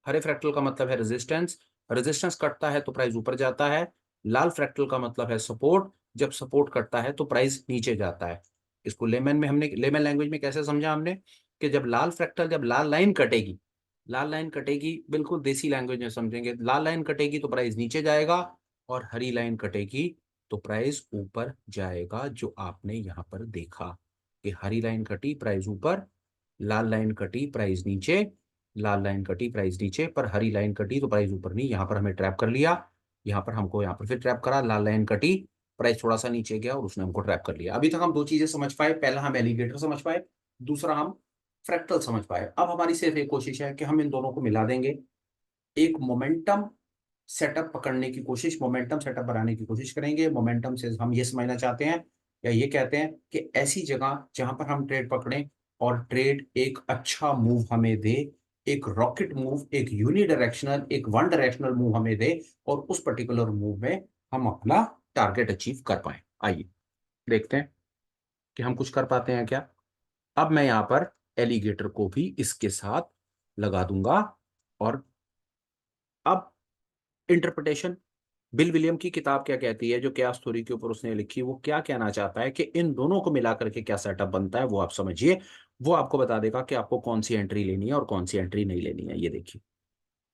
हरे फ्रैक्टल का मतलब है रेजिस्टेंस, रेजिस्टेंस कटता है तो प्राइस ऊपर जाता है। लाल फ्रैक्टल का मतलब है सपोर्ट, जब सपोर्ट कटता है तो प्राइस नीचे जाता है। इसको लेमन में हमने, लेमन लैंग्वेज में कैसे समझा हमने, कि जब लाल फ्रैक्टल, जब लाल लाइन कटेगी, लाल लाइन कटेगी, बिल्कुल देसी लैंग्वेज में समझेंगे, लाल लाइन कटेगी तो प्राइस नीचे जाएगा, और हरी लाइन कटेगी तो प्राइस ऊपर जाएगा। जो आपने यहाँ पर देखा कि हरी लाइन कटी प्राइस ऊपर, लाल लाइन कटी प्राइस नीचे, लाल लाइन कटी प्राइस नीचे, पर हरी लाइन कटी तो प्राइस ऊपर नहीं। यहां पर हमें ट्रैप कर लिया, यहां पर हमको, यहां पर फिर ट्रैप करा, लाल लाइन कटी, प्राइस थोड़ा सा नीचे गया और उसने हमको ट्रैप कर लिया। अभी तक हम दो चीजें समझ पाए, पहला हम एलिगेटर समझ पाए, दूसरा हम फ्रैक्टल समझ पाए। अब हमारी सिर्फ एक कोशिश है कि हम इन दोनों को मिला देंगे, एक मोमेंटम सेटअप पकड़ने की कोशिश, मोमेंटम सेटअप बनाने की कोशिश करेंगे। मोमेंटम से हम ये समझना चाहते हैं या ये कहते हैं कि ऐसी जगह जहां पर हम ट्रेड पकड़ें और ट्रेड एक अच्छा मूव हमें दे, एक रॉकेट मूव, एक यूनिडायरेक्शनल, एक वन डायरेक्शनल मूव हमें दे, और उस पर्टिकुलर मूव में हम अपना टारगेट अचीव कर पाए। आइए देखते हैं कि हम कुछ कर पाते हैं क्या। अब मैं यहां पर एलिगेटर को भी इसके साथ लगा दूंगा, और अब इंटरप्रिटेशन, बिल विलियम की किताब क्या कहती है, जो क्यास थ्योरी के ऊपर उसने लिखी, वो क्या कहना चाहता है कि इन दोनों को मिलाकर के क्या सेटअप बनता है, वो आप समझिए। वो आपको बता देगा कि आपको कौन सी एंट्री लेनी है और कौन सी एंट्री नहीं लेनी है। ये देखिए,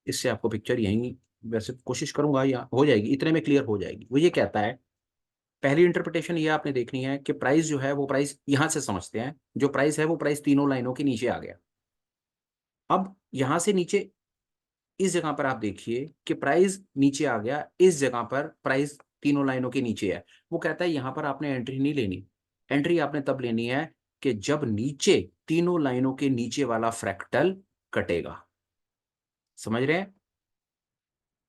इससे आपको पिक्चर यही, वैसे कोशिश करूंगा या हो जाएगी, इतने में क्लियर हो जाएगी। वो ये कहता है, पहली इंटरप्रिटेशन ये आपने देखनी है कि प्राइस जो है वो प्राइस यहां से समझते हैं, जो प्राइस है वो प्राइस तीनों लाइनों के नीचे आ गया। अब यहां से नीचे इस जगह पर आप देखिए कि प्राइस नीचे आ गया, इस जगह पर प्राइस तीनों लाइनों के नीचे है। वो कहता है यहां पर आपने एंट्री नहीं लेनी, एंट्री आपने तब लेनी है कि जब नीचे तीनों लाइनों के नीचे वाला फ्रैक्टल कटेगा। समझ रहे हैं?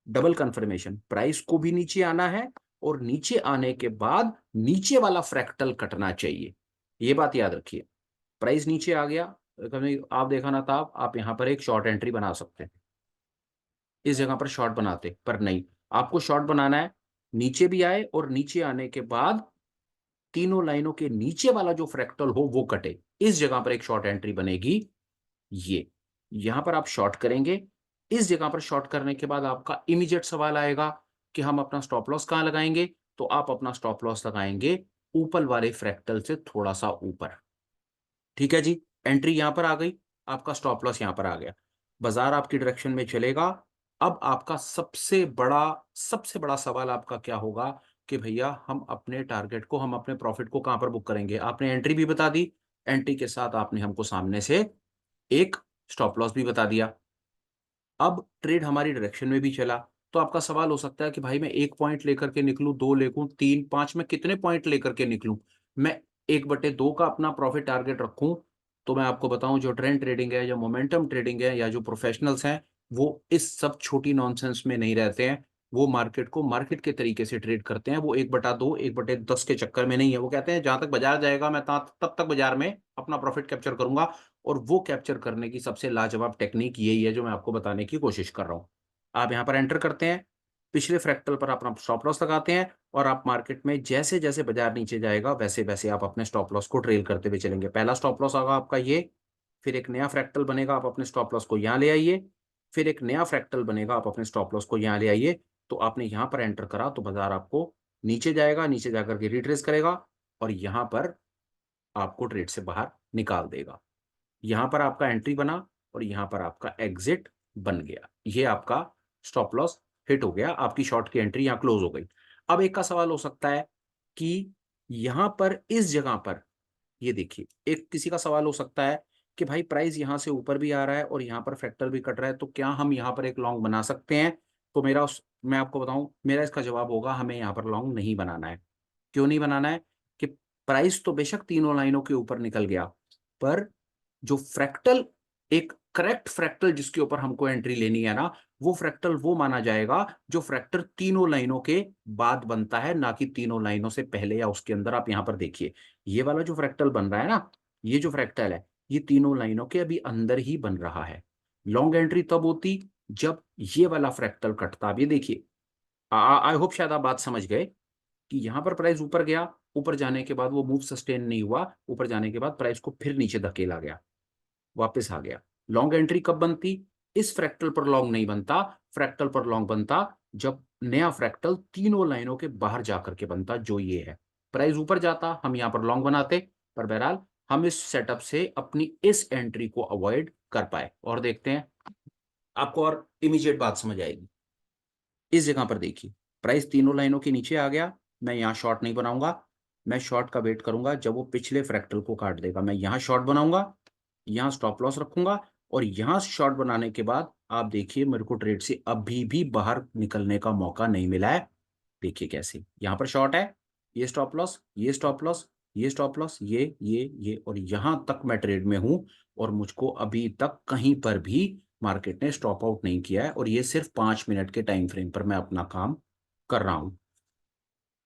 डबल कंफर्मेशन, प्राइस को भी नीचे आना है और नीचे आने के बाद नीचे वाला फ्रैक्टल कटना चाहिए। ये बात याद रखिए। प्राइस नीचे आ गया, कभी आप देखा ना था, आप यहां पर एक शॉर्ट एंट्री बना सकते हैं, इस जगह पर शॉर्ट बनाते, पर नहीं, आपको शॉर्ट बनाना है नीचे भी आए और नीचे आने के बाद तीनों लाइनों के नीचे वाला जो फ्रैक्टल हो वो कटे। इस जगह पर एक शॉर्ट एंट्री बनेगी। ये यहां पर आप शॉर्ट करेंगे, इस जगह पर शॉर्ट करने के बाद आपका इमीडिएट सवाल आएगा कि हम अपना स्टॉप लॉस कहां लगाएंगे। तो आप अपना स्टॉप लॉस लगाएंगे ऊपर वाले फ्रैक्टल से थोड़ा सा ऊपर। ठीक है जी। एंट्री यहाँ पर आ गई, आपका स्टॉप लॉस यहाँ पर आ गया, बाजार आपकी डायरेक्शन में चलेगा। अब आपका सबसे बड़ा सवाल आपका क्या होगा कि भैया हम अपने टारगेट को, हम अपने प्रॉफिट को कहां पर बुक करेंगे। आपने एंट्री भी बता दी, एंट्री के साथ आपने हमको सामने से एक स्टॉप लॉस भी बता दिया। अब ट्रेड हमारी डायरेक्शन में भी चला, तो आपका सवाल हो सकता है कि भाई मैं 1 पॉइंट लेकर के निकलूं, 2 लेकूं, 3, 5, मैं कितने पॉइंट लेकर के निकलूं? मैं 1/2 का अपना प्रॉफिट टारगेट रखूं? तो मैं आपको बताऊं, जो ट्रेंड ट्रेडिंग है, जो मोमेंटम ट्रेडिंग है, या जो प्रोफेशनल्स हैं, वो इस सब छोटी नॉनसेंस में नहीं रहते हैं। वो मार्केट को मार्केट के तरीके से ट्रेड करते हैं। वो 1/2, 1/10 के चक्कर में नहीं है। वो कहते हैं जहां तक बाजार जाएगा मैं तब तक बाजार में अपना प्रॉफिट कैप्चर करूंगा। और वो कैप्चर करने की सबसे लाजवाब टेक्निक यही है जो मैं आपको बताने की कोशिश कर रहा हूं। आप यहां पर एंटर करते हैं, पिछले फ्रैक्टल पर अपना स्टॉप लॉस लगाते हैं, और आप मार्केट में जैसे जैसे बाजार नीचे जाएगा वैसे वैसे आप अपने स्टॉप लॉस को ट्रेल करते हुए चलेंगे। पहला स्टॉप लॉस होगा आपका ये, फिर एक नया फ्रैक्टल बनेगा, आप अपने स्टॉप लॉस को यहाँ ले आइए, फिर एक नया फ्रैक्टल बनेगा, आप अपने स्टॉप लॉस को यहाँ ले आइए। तो आपने यहाँ पर एंटर करा तो बाजार आपको नीचे जाएगा, नीचे जाकर के रिट्रेस करेगा, और यहाँ पर आपको ट्रेड से बाहर निकाल देगा। यहां पर आपका एंट्री बना और यहां पर आपका एग्जिट बन गया। ये आपका स्टॉप लॉस हिट हो गया, आपकी शॉर्ट की एंट्री यहां क्लोज हो गई। अब एक का सवाल हो सकता है कि यहां पर इस जगह पर, ये देखिए, एक किसी का सवाल हो सकता है कि भाई प्राइस यहां से ऊपर भी आ रहा है और यहां पर फ्रैक्टल भी कट रहा है, तो क्या हम यहां पर एक लॉन्ग बना सकते हैं? तो मैं आपको बताऊं, मेरा इसका जवाब होगा हमें यहां पर लॉन्ग नहीं बनाना है। क्यों नहीं बनाना है? कि प्राइस तो बेशक तीनों लाइनों के ऊपर निकल गया, पर जो फ्रैक्टल, एक करेक्ट फ्रैक्टल जिसके ऊपर हमको एंट्री लेनी है ना, वो फ्रैक्टल वो माना जाएगा जो फ्रैक्टल तीनों लाइनों के बाद बनता है, ना कि तीनों लाइनों से पहले या उसके अंदर। आप यहां पर देखिए, ये वाला जो फ्रैक्टल बन रहा है ना, ये जो फ्रैक्टल है, ये तीनों लाइनों के अभी अंदर ही बन रहा है। लॉन्ग एंट्री तब होती जब ये वाला फ्रैक्टल कटता। अब ये देखिए, आई होप शायद आप बात समझ गए कि यहां पर प्राइस ऊपर गया, ऊपर जाने के बाद वो मूव सस्टेन नहीं हुआ, ऊपर जाने के बाद प्राइस को फिर नीचे धकेला गया, वापस आ गया। लॉन्ग एंट्री कब बनती? इस फ्रैक्टल पर लॉन्ग नहीं बनता, फ्रैक्टल पर लॉन्ग बनता जब नया फ्रैक्टल तीनों लाइनों के बाहर जाकर के बनता, जो ये है। प्राइस ऊपर जाता, हम यहां पर लॉन्ग बनाते, पर बहरहाल हम इस सेटअप से अपनी इस एंट्री को अवॉइड कर पाए। और देखते हैं, आपको और इमीडिएट बात समझ आएगी। इस जगह पर देखिए, प्राइस तीनों लाइनों के नीचे आ गया, मैं यहां शॉर्ट नहीं बनाऊंगा, मैं शॉर्ट का वेट करूंगा जब वो पिछले फ्रैक्टल को काट देगा। मैं यहां शॉर्ट बनाऊंगा, यहां स्टॉप लॉस रखूंगा, और यहां शॉर्ट बनाने के बाद आप देखिए मेरे को ट्रेड से अभी भी बाहर निकलने का मौका नहीं मिला है। देखिए कैसे, यहां पर शॉर्ट है, ये स्टॉप लॉस, ये स्टॉप लॉस, ये स्टॉप लॉस, ये, और यहां तक मैं ट्रेड में हूं, और मुझको अभी तक कहीं पर भी मार्केट ने स्टॉप आउट नहीं किया है, और ये सिर्फ 5 मिनट के टाइम फ्रेम पर मैं अपना काम कर रहा हूं।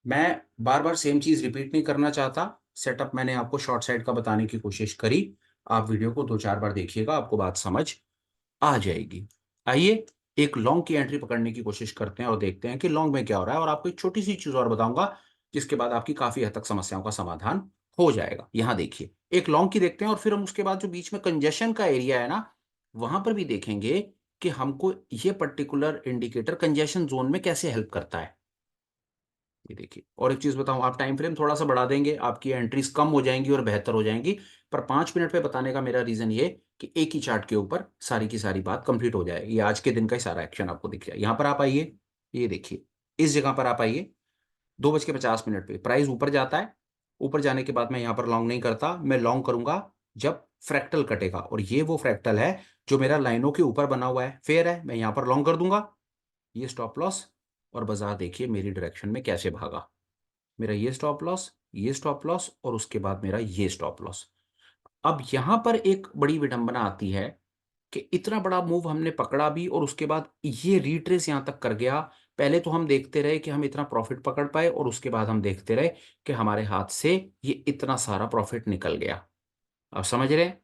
मैं बार बार सेम चीज रिपीट नहीं करना चाहता। सेटअप मैंने आपको शॉर्ट साइड का बताने की कोशिश करी। आप वीडियो को 2-4 बार देखिएगा, आपको बात समझ आ जाएगी। आइए एक लॉन्ग की एंट्री पकड़ने की कोशिश करते हैं और देखते हैं कि लॉन्ग में क्या हो रहा है। और आपको एक छोटी सी चीज और बताऊंगा जिसके बाद आपकी काफी हद तक समस्याओं का समाधान हो जाएगा। यहां देखिए, एक लॉन्ग की देखते हैं, और फिर हम उसके बाद जो बीच में कंजेशन का एरिया है ना, वहां पर भी देखेंगे कि हमको ये पर्टिकुलर इंडिकेटर कंजेशन जोन में कैसे हेल्प करता है। ये देखिए, और एक चीज बताऊं, आप टाइम फ्रेम थोड़ा सा बढ़ा देंगे, आपकी एंट्रीज कम हो जाएंगी और बेहतर हो जाएंगी। पर 5 मिनट पे बताने का मेरा रीजन ये कि एक ही चार्ट के ऊपर सारी की सारी बात कंप्लीट हो जाएगी, आज के दिन का ही सारा एक्शन आपको दिख जाए। यहां पर आप आइए, ये देखिए, इस जगह पर आप आइए, 2:50 पे प्राइस ऊपर जाता है। ऊपर जाने के बाद मैं यहाँ पर लॉन्ग नहीं करता, मैं लॉन्ग करूंगा जब फ्रैक्टल कटेगा, और ये वो फ्रैक्टल है जो मेरा लाइनों के ऊपर बना हुआ है, फेयर है, मैं यहाँ पर लॉन्ग कर दूंगा। ये स्टॉप लॉस, और बाजार देखिए मेरी डायरेक्शन में कैसे भागा। मेरा ये स्टॉप लॉस, ये स्टॉप लॉस, और उसके बाद मेरा ये स्टॉप लॉस। अब यहां पर एक बड़ी विडंबना आती है कि इतना बड़ा मूव हमने पकड़ा भी, और उसके बाद ये रिट्रेस यहां तक कर गया। पहले तो हम देखते रहे कि हम इतना प्रॉफिट पकड़ पाए, और उसके बाद हम देखते रहे कि हमारे हाथ से ये इतना सारा प्रॉफिट निकल गया। आप समझ रहे हैं?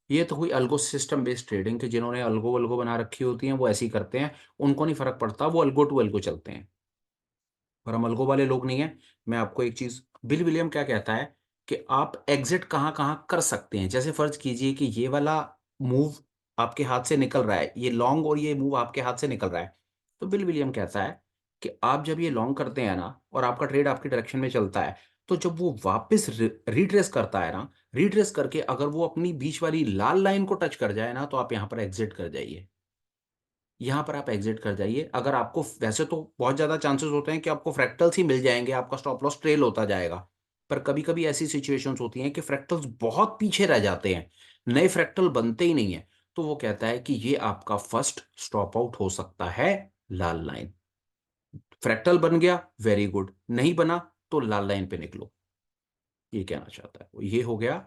ये तो हुई अल्गो सिस्टम बेस्ड ट्रेडिंग, कि जिन्होंने अल्गो वल्गो बना रखी होती हैं वो ऐसे ही करते हैं, उनको नहीं फर्क पड़ता, वो अल्गो टू अल्गो चलते हैं। पर हम अलगो वाले लोग नहीं हैं। मैं आपको एक चीज, बिल विलियम क्या कहता है कि आप एग्जिट कहाँ कहाँ कर सकते हैं। जैसे फर्ज कीजिए कि ये वाला मूव आपके हाथ से निकल रहा है, ये लॉन्ग, और ये मूव आपके हाथ से निकल रहा है, तो बिल विलियम कहता है कि आप जब ये लॉन्ग करते हैं ना, और आपका ट्रेड आपकी डायरेक्शन में चलता है, तो जब वो वापस रिट्रेस करता है ना, रिट्रेस करके अगर वो अपनी बीच वाली लाल लाइन को टच कर जाए ना, तो आप यहाँ पर एग्जिट कर जाइए। यहाँ पर आप एग्जिट कर जाइए। अगर आपको, वैसे तो बहुत ज्यादा चांसेस होते हैं कि आपको फ्रैक्टल्स ही मिल जाएंगे, आपका स्टॉप लॉस ट्रेल होता जाएगा। पर कभी कभी ऐसी सिचुएशंस होती हैं कि फ्रैक्टल्स बहुत पीछे रह जाते हैं, नए फ्रैक्टल बनते ही नहीं है। तो वो कहता है कि ये आपका फर्स्ट स्टॉप आउट हो सकता है, लाल लाइन। फ्रैक्टल बन गया, वेरी गुड, नहीं बना तो लाल लाइन पे निकलो, ये कहना चाहता है वो। ये हो गया।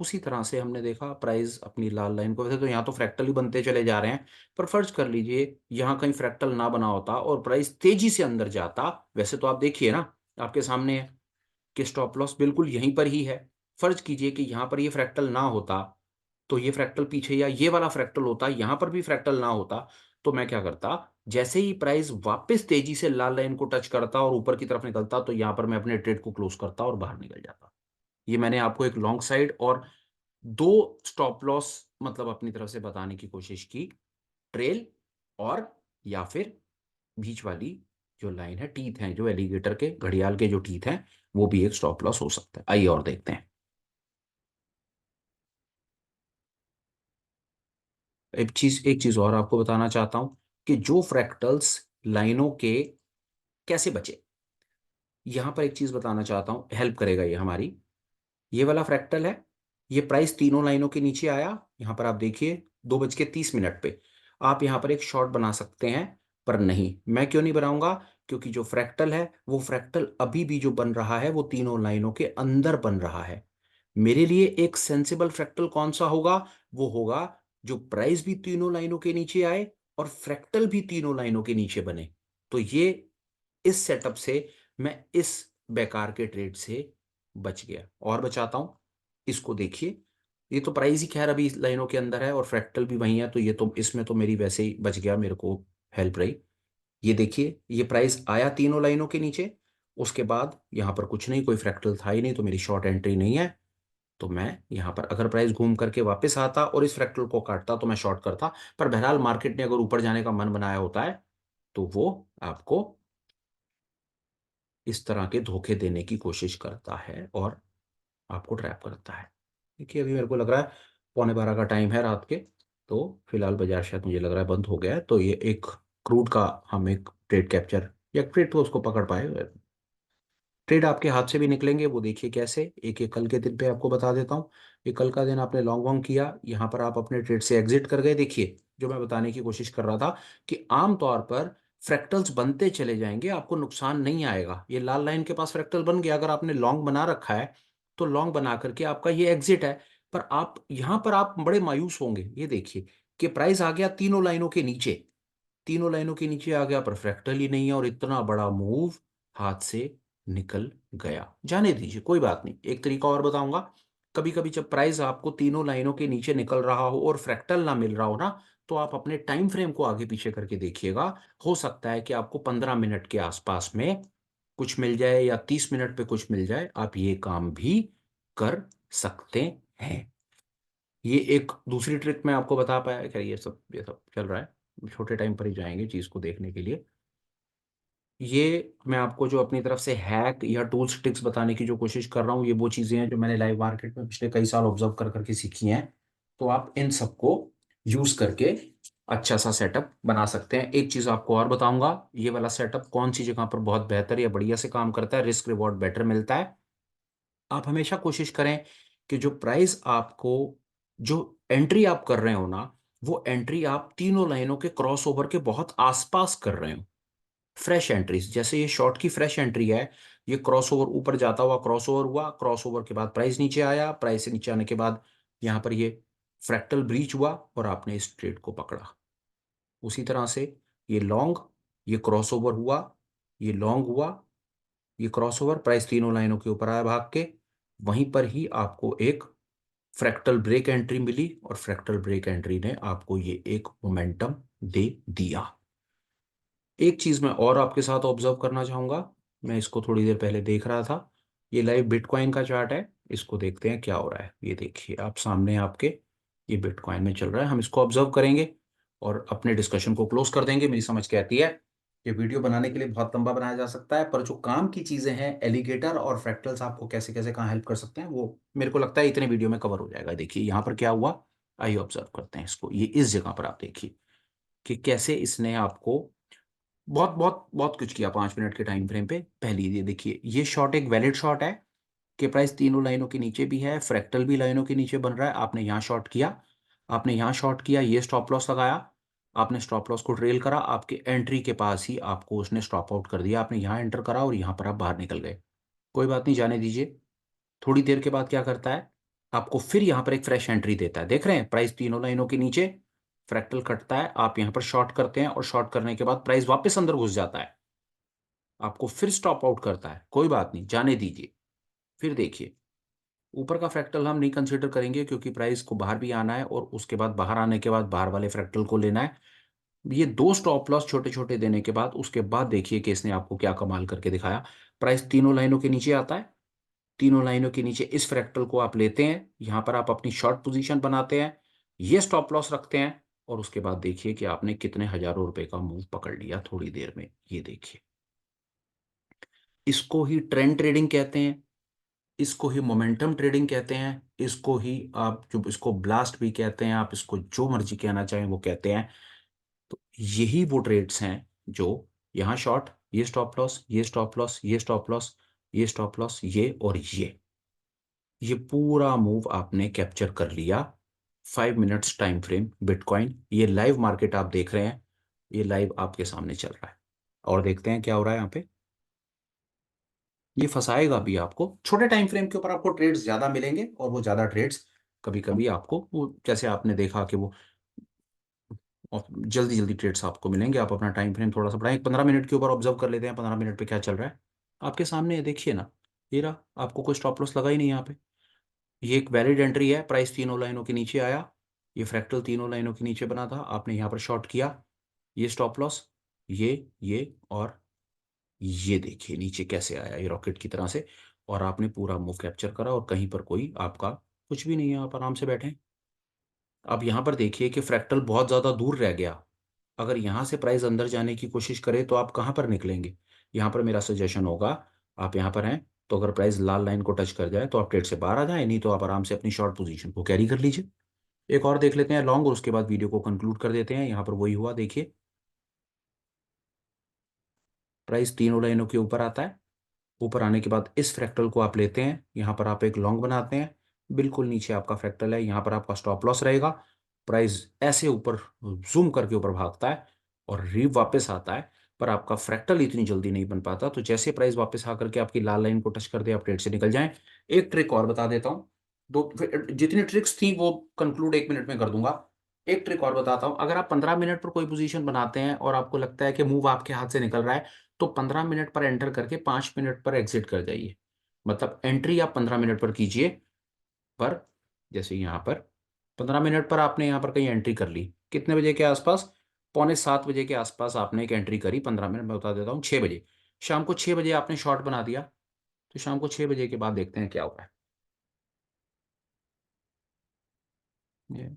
उसी तरह से हमने देखा प्राइस अपनी लाल लाइन को, वैसे तो यहाँ तो फ्रैक्टल ही बनते चले जा रहे हैं, पर फर्ज कर लीजिए यहाँ कहीं फ्रैक्टल ना बना होता और प्राइस तेजी से अंदर जाता। वैसे तो आप देखिए ना, आपके सामने है कि स्टॉप लॉस बिल्कुल यहीं पर ही है। फर्ज कीजिए कि यहाँ पर ये फ्रैक्टल ना होता, तो ये फ्रैक्टल पीछे, या ये वाला फ्रैक्टल होता, यहाँ पर भी फ्रैक्टल ना होता, तो मैं क्या करता, जैसे ही प्राइस वापस तेजी से लाल लाइन को टच करता और ऊपर की तरफ निकलता, तो यहाँ पर मैं अपने ट्रेड को क्लोज करता और बाहर निकल जाता। ये मैंने आपको एक लॉन्ग साइड और दो स्टॉप लॉस मतलब अपनी तरफ से बताने की कोशिश की, ट्रेल और या फिर बीच वाली जो लाइन है, टीथ हैं जो एलिगेटर के, घड़ियाल के जो टीथ हैं, वो भी एक स्टॉप लॉस हो सकता है। आइए और देखते हैं। एक चीज और आपको बताना चाहता हूं कि जो फ्रैक्टल्स लाइनों के कैसे बचे, यहां पर एक चीज बताना चाहता हूं, हेल्प करेगा ये हमारी। ये वाला फ्रैक्टल है, ये प्राइस तीनों लाइनों के नीचे आया। यहां पर आप देखिए 2:30 पे आप यहां पर एक शॉर्ट बना सकते हैं, पर नहीं, मैं क्यों नहीं बनाऊंगा? क्योंकि जो फ्रैक्टल है, वो फ्रैक्टल अभी भी जो बन रहा है वो तीनों लाइनों के अंदर बन रहा है। मेरे लिए एक सेंसिबल फ्रैक्टल कौन सा होगा? वो होगा जो प्राइस भी तीनों लाइनों के नीचे आए और फ्रैक्टल भी तीनों लाइनों के नीचे बने। तो ये, इस सेटअप से मैं इस बेकार के ट्रेड से बच गया। और बचाता हूं, इसको देखिए, ये तो प्राइस ही खैर अभी लाइनों के अंदर है और फ्रैक्टल भी वही है, तो ये तो इसमें तो मेरी वैसे ही बच गया, मेरे को हेल्प रही। ये देखिए, ये प्राइस आया तीनों लाइनों के नीचे, उसके बाद यहां पर कुछ नहीं, कोई फ्रैक्टल था ही नहीं, तो मेरी शॉर्ट एंट्री नहीं है। तो मैं यहां पर अगर प्राइस घूम करके वापस आता और इस फ्रैक्टल को काटता तो मैं शॉर्ट करता। पर बहरहाल मार्केट ने अगर ऊपर जाने का मन बनाया होता है, तो वो आपको इस तरह के धोखे देने की कोशिश करता है और आपको ट्रैप करता है। देखिए अभी मेरे को लग रहा है 11:15 का टाइम है रात के, तो फिलहाल बाजार शायद मुझे लग रहा है बंद हो गया है। तो ये एक क्रूड का हम एक ट्रेड कैप्चर या ट्रेड तो उसको पकड़ पाए, ट्रेड आपके हाथ से भी निकलेंगे, वो देखिए कैसे। एक एक कल के दिन पे आपको बता देता हूँ। ये कल का दिन आपने लॉन्ग वॉन्ग किया, यहाँ पर आप अपने ट्रेड से एग्जिट कर गए। देखिए जो मैं बताने की कोशिश कर रहा था कि आमतौर पर फ्रैक्टल्स बनते चले जाएंगे, आपको नुकसान नहीं आएगा। ये लाल लाइन के पास फ्रैक्टल बन गया, अगर आपने लॉन्ग बना रखा है तो लॉन्ग बना करके आपका ये एग्जिट है। पर आप यहाँ पर आप बड़े मायूस होंगे, ये देखिए कि प्राइस आ गया तीनों लाइनों के नीचे, तीनों लाइनों के नीचे आ गया, पर फ्रैक्टल ही नहीं है और इतना बड़ा मूव हाथ से निकल गया। जाने दीजिए, कोई बात नहीं, एक तरीका और बताऊंगा। कभी कभी जब प्राइस आपको तीनों लाइनों के नीचे निकल रहा हो और फ्रैक्टल ना मिल रहा हो ना, तो आप अपने टाइम फ्रेम को आगे पीछे करके देखिएगा। हो सकता है कि आपको 15 मिनट के आसपास में कुछ मिल जाए या 30 मिनट पे कुछ मिल जाए, आप ये काम भी कर सकते हैं। ये एक दूसरी ट्रिक मैं आपको बता पाया क्या? ये सब चल रहा है, छोटे टाइम पर ही जाएंगे चीज को देखने के लिए। ये मैं आपको जो अपनी तरफ से हैक या टूल्स ट्रिक्स बताने की जो कोशिश कर रहा हूँ, ये वो चीजें हैं जो मैंने लाइव मार्केट में पिछले कई साल ऑब्जर्व कर करके सीखी हैं। तो आप इन सबको यूज करके अच्छा सा सेटअप बना सकते हैं। एक चीज आपको और बताऊंगा, ये वाला सेटअप कौन सी जगह पर बहुत बेहतर या बढ़िया से काम करता है, रिस्क रिवॉर्ड बेटर मिलता है। आप हमेशा कोशिश करें कि जो प्राइस आपको, जो एंट्री आप कर रहे हो ना, वो एंट्री आप तीनों लाइनों के क्रॉसओवर के बहुत आसपास कर रहे हो। फ्रेश एंट्रीज, जैसे ये शॉर्ट की फ्रेश एंट्री है, ये क्रॉसओवर ऊपर जाता हुआ क्रॉसओवर हुआ, क्रॉसओवर के बाद प्राइस नीचे आया, प्राइस से नीचे आने के बाद यहां पर ये फ्रैक्टल ब्रीच हुआ और आपने इस ट्रेड को पकड़ा। उसी तरह से ये लॉन्ग, ये क्रॉसओवर हुआ, ये लॉन्ग हुआ, ये क्रॉसओवर, प्राइस तीनों लाइनों के ऊपर आया भाग के, वहीं पर ही आपको एक फ्रैक्टल ब्रेक एंट्री मिली और फ्रैक्टल ब्रेक एंट्री ने आपको ये एक मोमेंटम दे दिया। एक चीज मैं और आपके साथ ऑब्जर्व करना चाहूंगा, मैं इसको थोड़ी देर पहले देख रहा था, ये लाइव बिटकॉइन का चार्ट है, इसको देखते हैं क्या हो रहा है। ये देखिए आप सामने आपके, ये बिटकॉइन में चल रहा है, हम इसको ऑब्जर्व करेंगे और अपने डिस्कशन को क्लोज कर देंगे। मेरी समझ कहती है ये वीडियो बनाने के लिए बहुत लंबा बनाया जा सकता है, पर जो काम की चीजें हैं, एलिगेटर और फ्रैक्टल्स आपको कैसे कैसे कहाँ हेल्प कर सकते हैं, वो मेरे को लगता है इतने वीडियो में कवर हो जाएगा। देखिए यहाँ पर क्या हुआ, आइए ऑब्जर्व करते हैं इसको। ये इस जगह पर आप देखिए कि कैसे इसने आपको बहुत बहुत बहुत कुछ किया 5 मिनट के टाइम फ्रेम पे। पहली ये देखिए, ये शॉट एक वैलिड शॉट है कि प्राइस तीनों लाइनों के नीचे भी है, फ्रैक्टल भी लाइनों के नीचे बन रहा है। आपने यहाँ शॉट किया, आपने यहाँ शॉट किया, ये स्टॉप लॉस लगाया, आपने स्टॉप लॉस को ट्रेल करा, आपके एंट्री के पास ही आपको उसने स्टॉप आउट कर दिया। आपने यहाँ एंटर करा और यहाँ पर आप बाहर निकल गए। कोई बात नहीं, जाने दीजिए। थोड़ी देर के बाद क्या करता है, आपको फिर यहाँ पर एक फ्रेश एंट्री देता है। देख रहे हैं, प्राइस तीनों लाइनों के नीचे, फ्रैक्टल कटता है, आप यहाँ पर शॉर्ट करते हैं और शॉर्ट करने के बाद प्राइस वापस अंदर घुस जाता है, आपको फिर स्टॉप आउट करता है। कोई बात नहीं, जाने दीजिए। फिर देखिए, ऊपर का फ्रैक्टल हम नहीं कंसीडर करेंगे क्योंकि प्राइस को बाहर भी आना है और उसके बाद बाहर आने के बाद बाहर वाले फ्रैक्टल को लेना है। ये दो स्टॉप लॉस छोटे छोटे देने के बाद उसके बाद देखिए कि इसने आपको क्या कमाल करके दिखाया। प्राइस तीनों लाइनों के नीचे आता है, तीनों लाइनों के नीचे इस फ्रैक्टल को आप लेते हैं, यहां पर आप अपनी शॉर्ट पोजीशन बनाते हैं, ये स्टॉप लॉस रखते हैं और उसके बाद देखिए कि आपने कितने हजारों रुपए का मूव पकड़ लिया थोड़ी देर में। ये देखिए, इसको ही ट्रेंड ट्रेडिंग कहते हैं, इसको ही मोमेंटम ट्रेडिंग कहते हैं, इसको ही आप जो इसको ब्लास्ट भी कहते हैं, आप इसको जो मर्जी कहना चाहें वो कहते हैं। तो यही वो ट्रेड्स हैं जो यहाँ शॉर्ट, ये स्टॉप लॉस, ये स्टॉप लॉस, ये स्टॉप लॉस, ये स्टॉप लॉस, ये और ये पूरा मूव आपने कैप्चर कर लिया 5 मिनट्स टाइम फ्रेम बिटकॉइन। ये लाइव मार्केट आप देख रहे हैं, ये लाइव आपके सामने चल रहा है। और देखते हैं क्या हो रहा है यहाँ पे। ये फंसाएगा भी आपको, छोटे टाइम फ्रेम के ऊपर आपको ट्रेड्स ज्यादा मिलेंगे और वो ज्यादा ट्रेड्स कभी कभी आपको वो जैसे आपने देखा कि वो जल्दी जल्दी ट्रेड्स आपको मिलेंगे। आप अपना टाइम फ्रेम थोड़ा सा बढ़ाएं, 15 मिनट के ऊपर ऑब्जर्व कर लेते हैं 15 मिनट पे क्या चल रहा है। आपके सामने है, देखिए ना, ये रहा, आपको कोई स्टॉप लॉस लगा ही नहीं यहाँ पे। ये एक वैलिड एंट्री है, प्राइस तीनों लाइनों के नीचे आया, ये फ्रैक्टल तीनों लाइनों के नीचे बना था, आपने यहाँ पर शॉर्ट किया, ये स्टॉप लॉस, ये और ये देखिए नीचे कैसे आया ये रॉकेट की तरह से। और आपने पूरा मूव कैप्चर करा और कहीं पर कोई आपका कुछ भी नहीं है, आप आराम से बैठे। अब यहाँ पर देखिए कि फ्रैक्टल बहुत ज़्यादा दूर रह गया। अगर यहाँ से प्राइस अंदर जाने की कोशिश करे तो आप कहाँ पर निकलेंगे। यहाँ पर मेरा सजेशन होगा, आप यहाँ पर हैं तो अगर प्राइस लाल लाइन को टच कर जाए तो आप ट्रेड से बाहर आ जाए, नहीं तो आप आराम से अपनी शॉर्ट पोजीशन को कैरी कर लीजिए। एक और देख लेते हैं लॉन्ग और उसके बाद वीडियो को कंक्लूड कर देते हैं। यहाँ पर वही हुआ, देखिए प्राइस तीनों लाइनों के ऊपर आता है, ऊपर आने के बाद इस फ्रैक्टल को आप लेते हैं, यहाँ पर आप एक लॉन्ग बनाते हैं, बिल्कुल नीचे आपका फ्रैक्टल है, यहाँ पर आपका स्टॉप लॉस रहेगा। प्राइस ऐसे ऊपर जूम करके ऊपर भागता है और री वापस आता है, पर आपका फ्रैक्टल इतनी जल्दी नहीं बन पाता। तो जैसे प्राइस वापस आकर के आपकी लाल लाइन को टच कर दे, आप ट्रेड से निकल जाएं। एक ट्रिक और बता देता हूँ, दो जितनी ट्रिक्स थी वो कंक्लूड 1 मिनट में कर दूंगा। एक ट्रिक और बताता हूँ, अगर आप 15 मिनट पर कोई पोजीशन बनाते हैं और आपको लगता है कि मूव आपके हाथ से निकल रहा है, तो 15 मिनट पर एंटर करके 5 मिनट पर एग्जिट कर जाइए। मतलब एंट्री आप 15 मिनट पर कीजिए, पर जैसे यहाँ पर 15 मिनट पर आपने यहाँ पर कहीं एंट्री कर ली, कितने बजे के आसपास, पौने 7 बजे के आसपास आपने एक एंट्री करी। 15 मिनट मैं बता देता हूँ, 6 बजे, शाम को 6 बजे आपने शॉर्ट बना दिया। तो शाम को 6 बजे के बाद देखते हैं क्या होगा। ये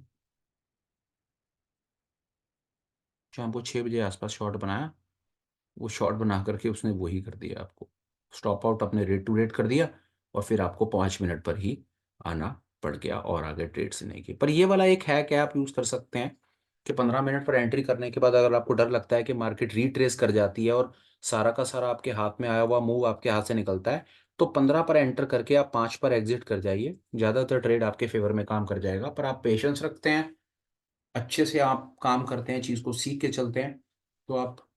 शाम को 6 बजे आसपास शॉर्ट बनाया, वो शॉर्ट बना करके उसने वही कर दिया, आपको स्टॉप आउट अपने रेट टू रेट कर दिया और फिर आपको 5 मिनट पर ही आना पड़ गया और आगे ट्रेड से नहीं की। पर ये वाला एक है कि आप यूज़ कर सकते हैं कि 15 मिनट पर एंट्री करने के बाद अगर आपको डर लगता है कि मार्केट रीट्रेस कर जाती है और सारा का सारा आपके हाथ में आया हुआ मूव आपके हाथ से निकलता है, तो 15 पर एंटर करके आप 5 पर एग्जिट कर जाइए। ज़्यादातर ट्रेड आपके फेवर में काम कर जाएगा, पर आप पेशेंस रखते हैं, अच्छे से आप काम करते हैं, चीज़ को सीख के चलते हैं, तो आप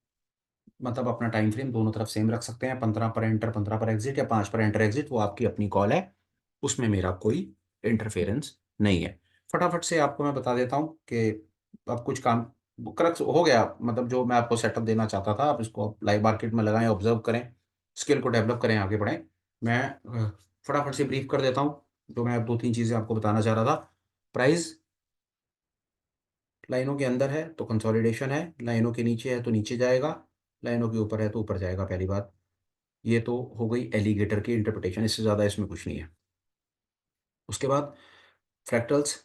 मतलब अपना टाइम फ्रेम दोनों तरफ सेम रख सकते हैं, 15 पर एंटर 15 पर एग्जिट या 5 पर एंटर एग्जिट, वो आपकी अपनी कॉल है, उसमें मेरा कोई इंटरफेरेंस नहीं है। फटाफट से आपको मैं बता देता हूँ कि अब कुछ काम क्रक्स हो गया, मतलब जो मैं आपको सेटअप देना चाहता था, आप इसको लाइव मार्केट में लगाएं, ऑब्जर्व करें, स्किल को डेवलप करें, आगे बढ़ें। मैं फटाफट से ब्रीफ कर देता हूँ जो मैं अब 2-3 चीज़ें आपको बताना चाह रहा था। प्राइस लाइनों के अंदर है तो कंसोलिडेशन है, लाइनों के नीचे है तो नीचे जाएगा, लाइनों के ऊपर है तो ऊपर जाएगा, पहली बात। ये तो हो गई एलिगेटर की इंटरप्रिटेशन, इससे ज़्यादा इसमें कुछ नहीं है। उसके बाद फ्रैक्टल्स,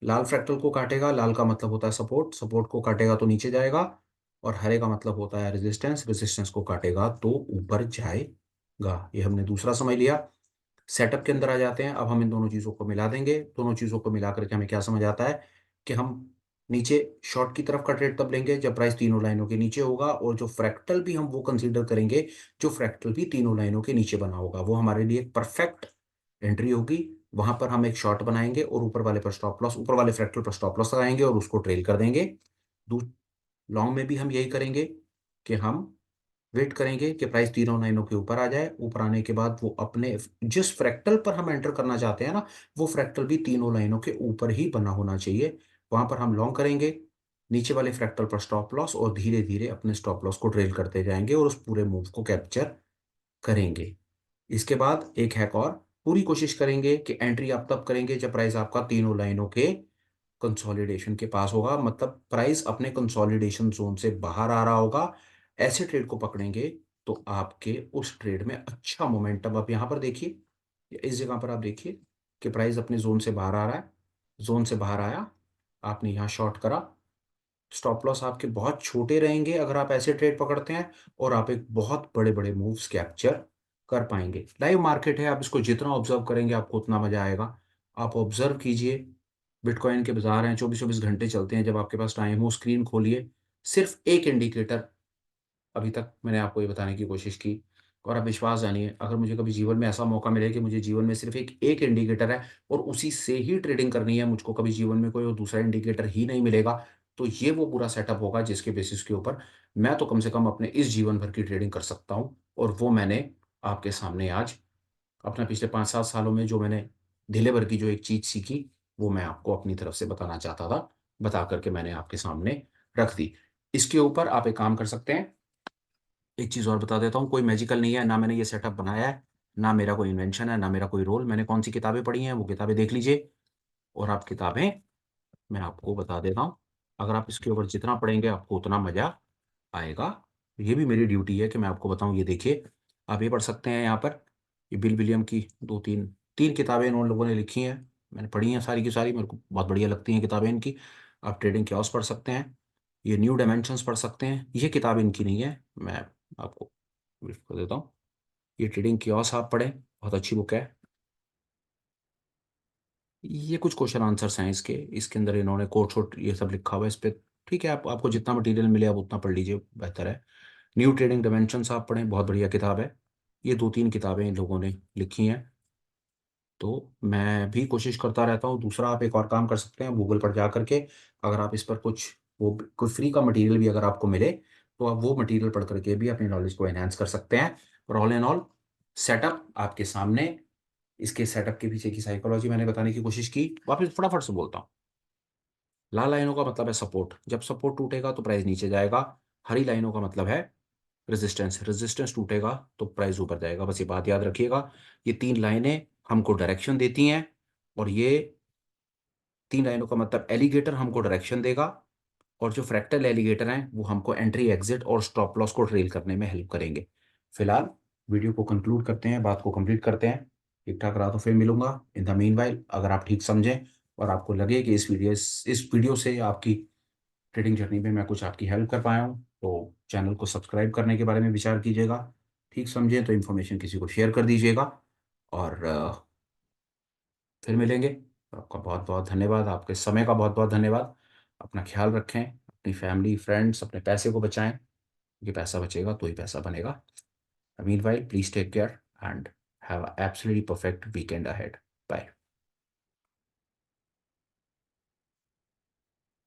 लाल फ्रैक्टल को काटेगा, लाल का मतलब होता है सपोर्ट, सपोर्ट को काटेगा तो नीचे जाएगा, और हरे का मतलब होता है रेजिस्टेंस, रेजिस्टेंस को काटेगा तो ऊपर जाएगा। ये हमने दूसरा समझ लिया। सेटअप के अंदर आ जाते हैं। अब हम इन दोनों चीज़ों को मिला देंगे। दोनों चीज़ों को मिला करके हमें क्या समझ आता है कि हम नीचे शॉर्ट की तरफ का ट्रेड तब लेंगे जब प्राइस तीनों लाइनों के नीचे होगा, और जो फ्रैक्टल भी हम वो कंसीडर करेंगे जो फ्रैक्टल भी तीनों लाइनों के नीचे बना होगा, वो हमारे लिए एक परफेक्ट एंट्री होगी। वहां पर हम एक शॉर्ट बनाएंगे और ऊपर वाले पर स्टॉप लॉस, ऊपर वाले फ्रैक्टल पर स्टॉप लॉस लगाएंगे और उसको ट्रेल कर देंगे। लॉन्ग में भी हम यही करेंगे कि हम वेट करेंगे कि प्राइस तीनों लाइनों के ऊपर आ जाए। ऊपर आने के बाद वो अपने जिस फ्रैक्टल पर हम एंटर करना चाहते हैं ना, वो फ्रैक्टल भी तीनों लाइनों के ऊपर ही बना होना चाहिए। वहां पर हम लॉन्ग करेंगे, नीचे वाले फ्रैक्टल पर स्टॉप लॉस, और धीरे धीरे अपने स्टॉप लॉस को ट्रेल करते जाएंगे और उस पूरे मूव को कैप्चर करेंगे। इसके बाद एक हैक और, पूरी कोशिश करेंगे कि एंट्री आप तब करेंगे जब प्राइस आपका तीनों लाइनों के कंसोलिडेशन के पास होगा, मतलब प्राइस अपने कंसोलिडेशन जोन से बाहर आ रहा होगा। ऐसे ट्रेड को पकड़ेंगे तो आपके उस ट्रेड में अच्छा मोमेंटम, आप यहां पर देखिए, इस जगह पर आप देखिए कि प्राइस अपने जोन से बाहर आ रहा है। जोन से बाहर आया, आपने यहां शॉर्ट करा, स्टॉप लॉस आपके बहुत छोटे रहेंगे अगर आप ऐसे ट्रेड पकड़ते हैं, और आप एक बहुत बड़े बड़े मूव्स कैप्चर कर पाएंगे। लाइव मार्केट है, आप इसको जितना ऑब्जर्व करेंगे आपको उतना मजा आएगा। आप ऑब्जर्व कीजिए, बिटकॉइन के बाजार हैं, 24-24 घंटे चलते हैं। जब आपके पास टाइम हो स्क्रीन खोलिए, सिर्फ एक इंडिकेटर, अभी तक मैंने आपको ये बताने की कोशिश की, और आप विश्वास जानिए, अगर मुझे कभी जीवन में ऐसा मौका मिले कि मुझे जीवन में सिर्फ एक एक इंडिकेटर है और उसी से ही ट्रेडिंग करनी है, मुझको कभी जीवन में कोई और दूसरा इंडिकेटर ही नहीं मिलेगा, तो ये वो पूरा सेटअप होगा जिसके बेसिस के ऊपर मैं तो कम से कम अपने इस जीवन भर की ट्रेडिंग कर सकता हूँ। और वो मैंने आपके सामने आज अपना पिछले 5-7 सालों में जो मैंने ढीले भर की जो एक चीज़ सीखी, वो मैं आपको अपनी तरफ से बताना चाहता था, बता करके मैंने आपके सामने रख दी। इसके ऊपर आप एक काम कर सकते हैं, एक चीज़ और बता देता हूँ, कोई मैजिकल नहीं है, ना मैंने ये सेटअप बनाया है, ना मेरा कोई इन्वेंशन है, ना मेरा कोई रोल। मैंने कौन सी किताबें पढ़ी हैं वो किताबें देख लीजिए, और आप किताबें मैं आपको बता देता हूँ। अगर आप इसके ऊपर जितना पढ़ेंगे आपको उतना मज़ा आएगा। ये भी मेरी ड्यूटी है कि मैं आपको बताऊँ। ये देखिए, आप ये पढ़ सकते हैं यहाँ पर, ये बिल विलियम की दो तीन तीन किताबें इन लोगों ने लिखी हैं, मैंने पढ़ी हैं सारी की सारी, मेरे को बहुत बढ़िया लगती हैं किताबें इनकी। आप ट्रेडिंग क्योस पढ़ सकते हैं, ये न्यू डायमेंशंस पढ़ सकते हैं। ये किताब इनकी नहीं है, मैं आपको ब्रीफ कर देता हूँ। ये ट्रेडिंग क्योस आप पढ़ें, बहुत अच्छी बुक है। ये कुछ क्वेश्चन आंसर्स हैं इसके, इसके अंदर इन्होंने कोट शोट ये सब लिखा हुआ है इस पे। ठीक है, आपको जितना मटेरियल मिले आप उतना पढ़ लीजिए, बेहतर है। न्यू ट्रेडिंग डायमेंशंस आप पढ़ें, बहुत बढ़िया किताब है। ये दो तीन किताबें इन लोगों ने लिखी हैं, तो मैं भी कोशिश करता रहता हूँ। दूसरा, आप एक और काम कर सकते हैं, गूगल पर जा करके अगर आप इस पर कुछ वो कोई फ्री का मटेरियल भी अगर आपको मिले, तो आप वो मटेरियल पढ़ करके भी अपनी नॉलेज को एनहांस कर सकते हैं। और ऑल इन ऑल, सेटअप आपके सामने, इसके सेटअप के पीछे की साइकोलॉजी मैंने बताने की कोशिश की। वापस फटाफट से बोलता हूँ, लाल लाइनों का मतलब है सपोर्ट, जब सपोर्ट टूटेगा तो प्राइस नीचे जाएगा। हरी लाइनों का मतलब है रेजिस्टेंस, रेजिस्टेंस टूटेगा तो प्राइस ऊपर जाएगा। बस ये बात याद रखिएगा। ये तीन लाइनें हमको डायरेक्शन देती हैं, और ये तीन लाइनों का मतलब एलिगेटर हमको डायरेक्शन देगा, और जो फ्रैक्टल एलिगेटर हैं वो हमको एंट्री एग्जिट और स्टॉप लॉस को ट्रेल करने में हेल्प करेंगे। फिलहाल वीडियो को कंक्लूड करते हैं, बात को कंप्लीट करते हैं। ठीक ठाक रहा तो फिर मिलूंगा। इन द मीन वाइल, अगर आप ठीक समझें और आपको लगे कि इस वीडियो से आपकी ट्रेडिंग जर्नी में मैं कुछ आपकी हेल्प कर पाया हूँ, तो चैनल को सब्सक्राइब करने के बारे में विचार कीजिएगा। ठीक समझें तो इन्फॉर्मेशन किसी को शेयर कर दीजिएगा, और फिर मिलेंगे। आपका बहुत बहुत धन्यवाद, आपके समय का बहुत बहुत धन्यवाद। अपना ख्याल रखें, अपनी फैमिली फ्रेंड्स, अपने पैसे को बचाएं, क्योंकि पैसा बचेगा तो ही पैसा बनेगा। Meanwhile, please take care and have absolutely perfect weekend ahead. Bye.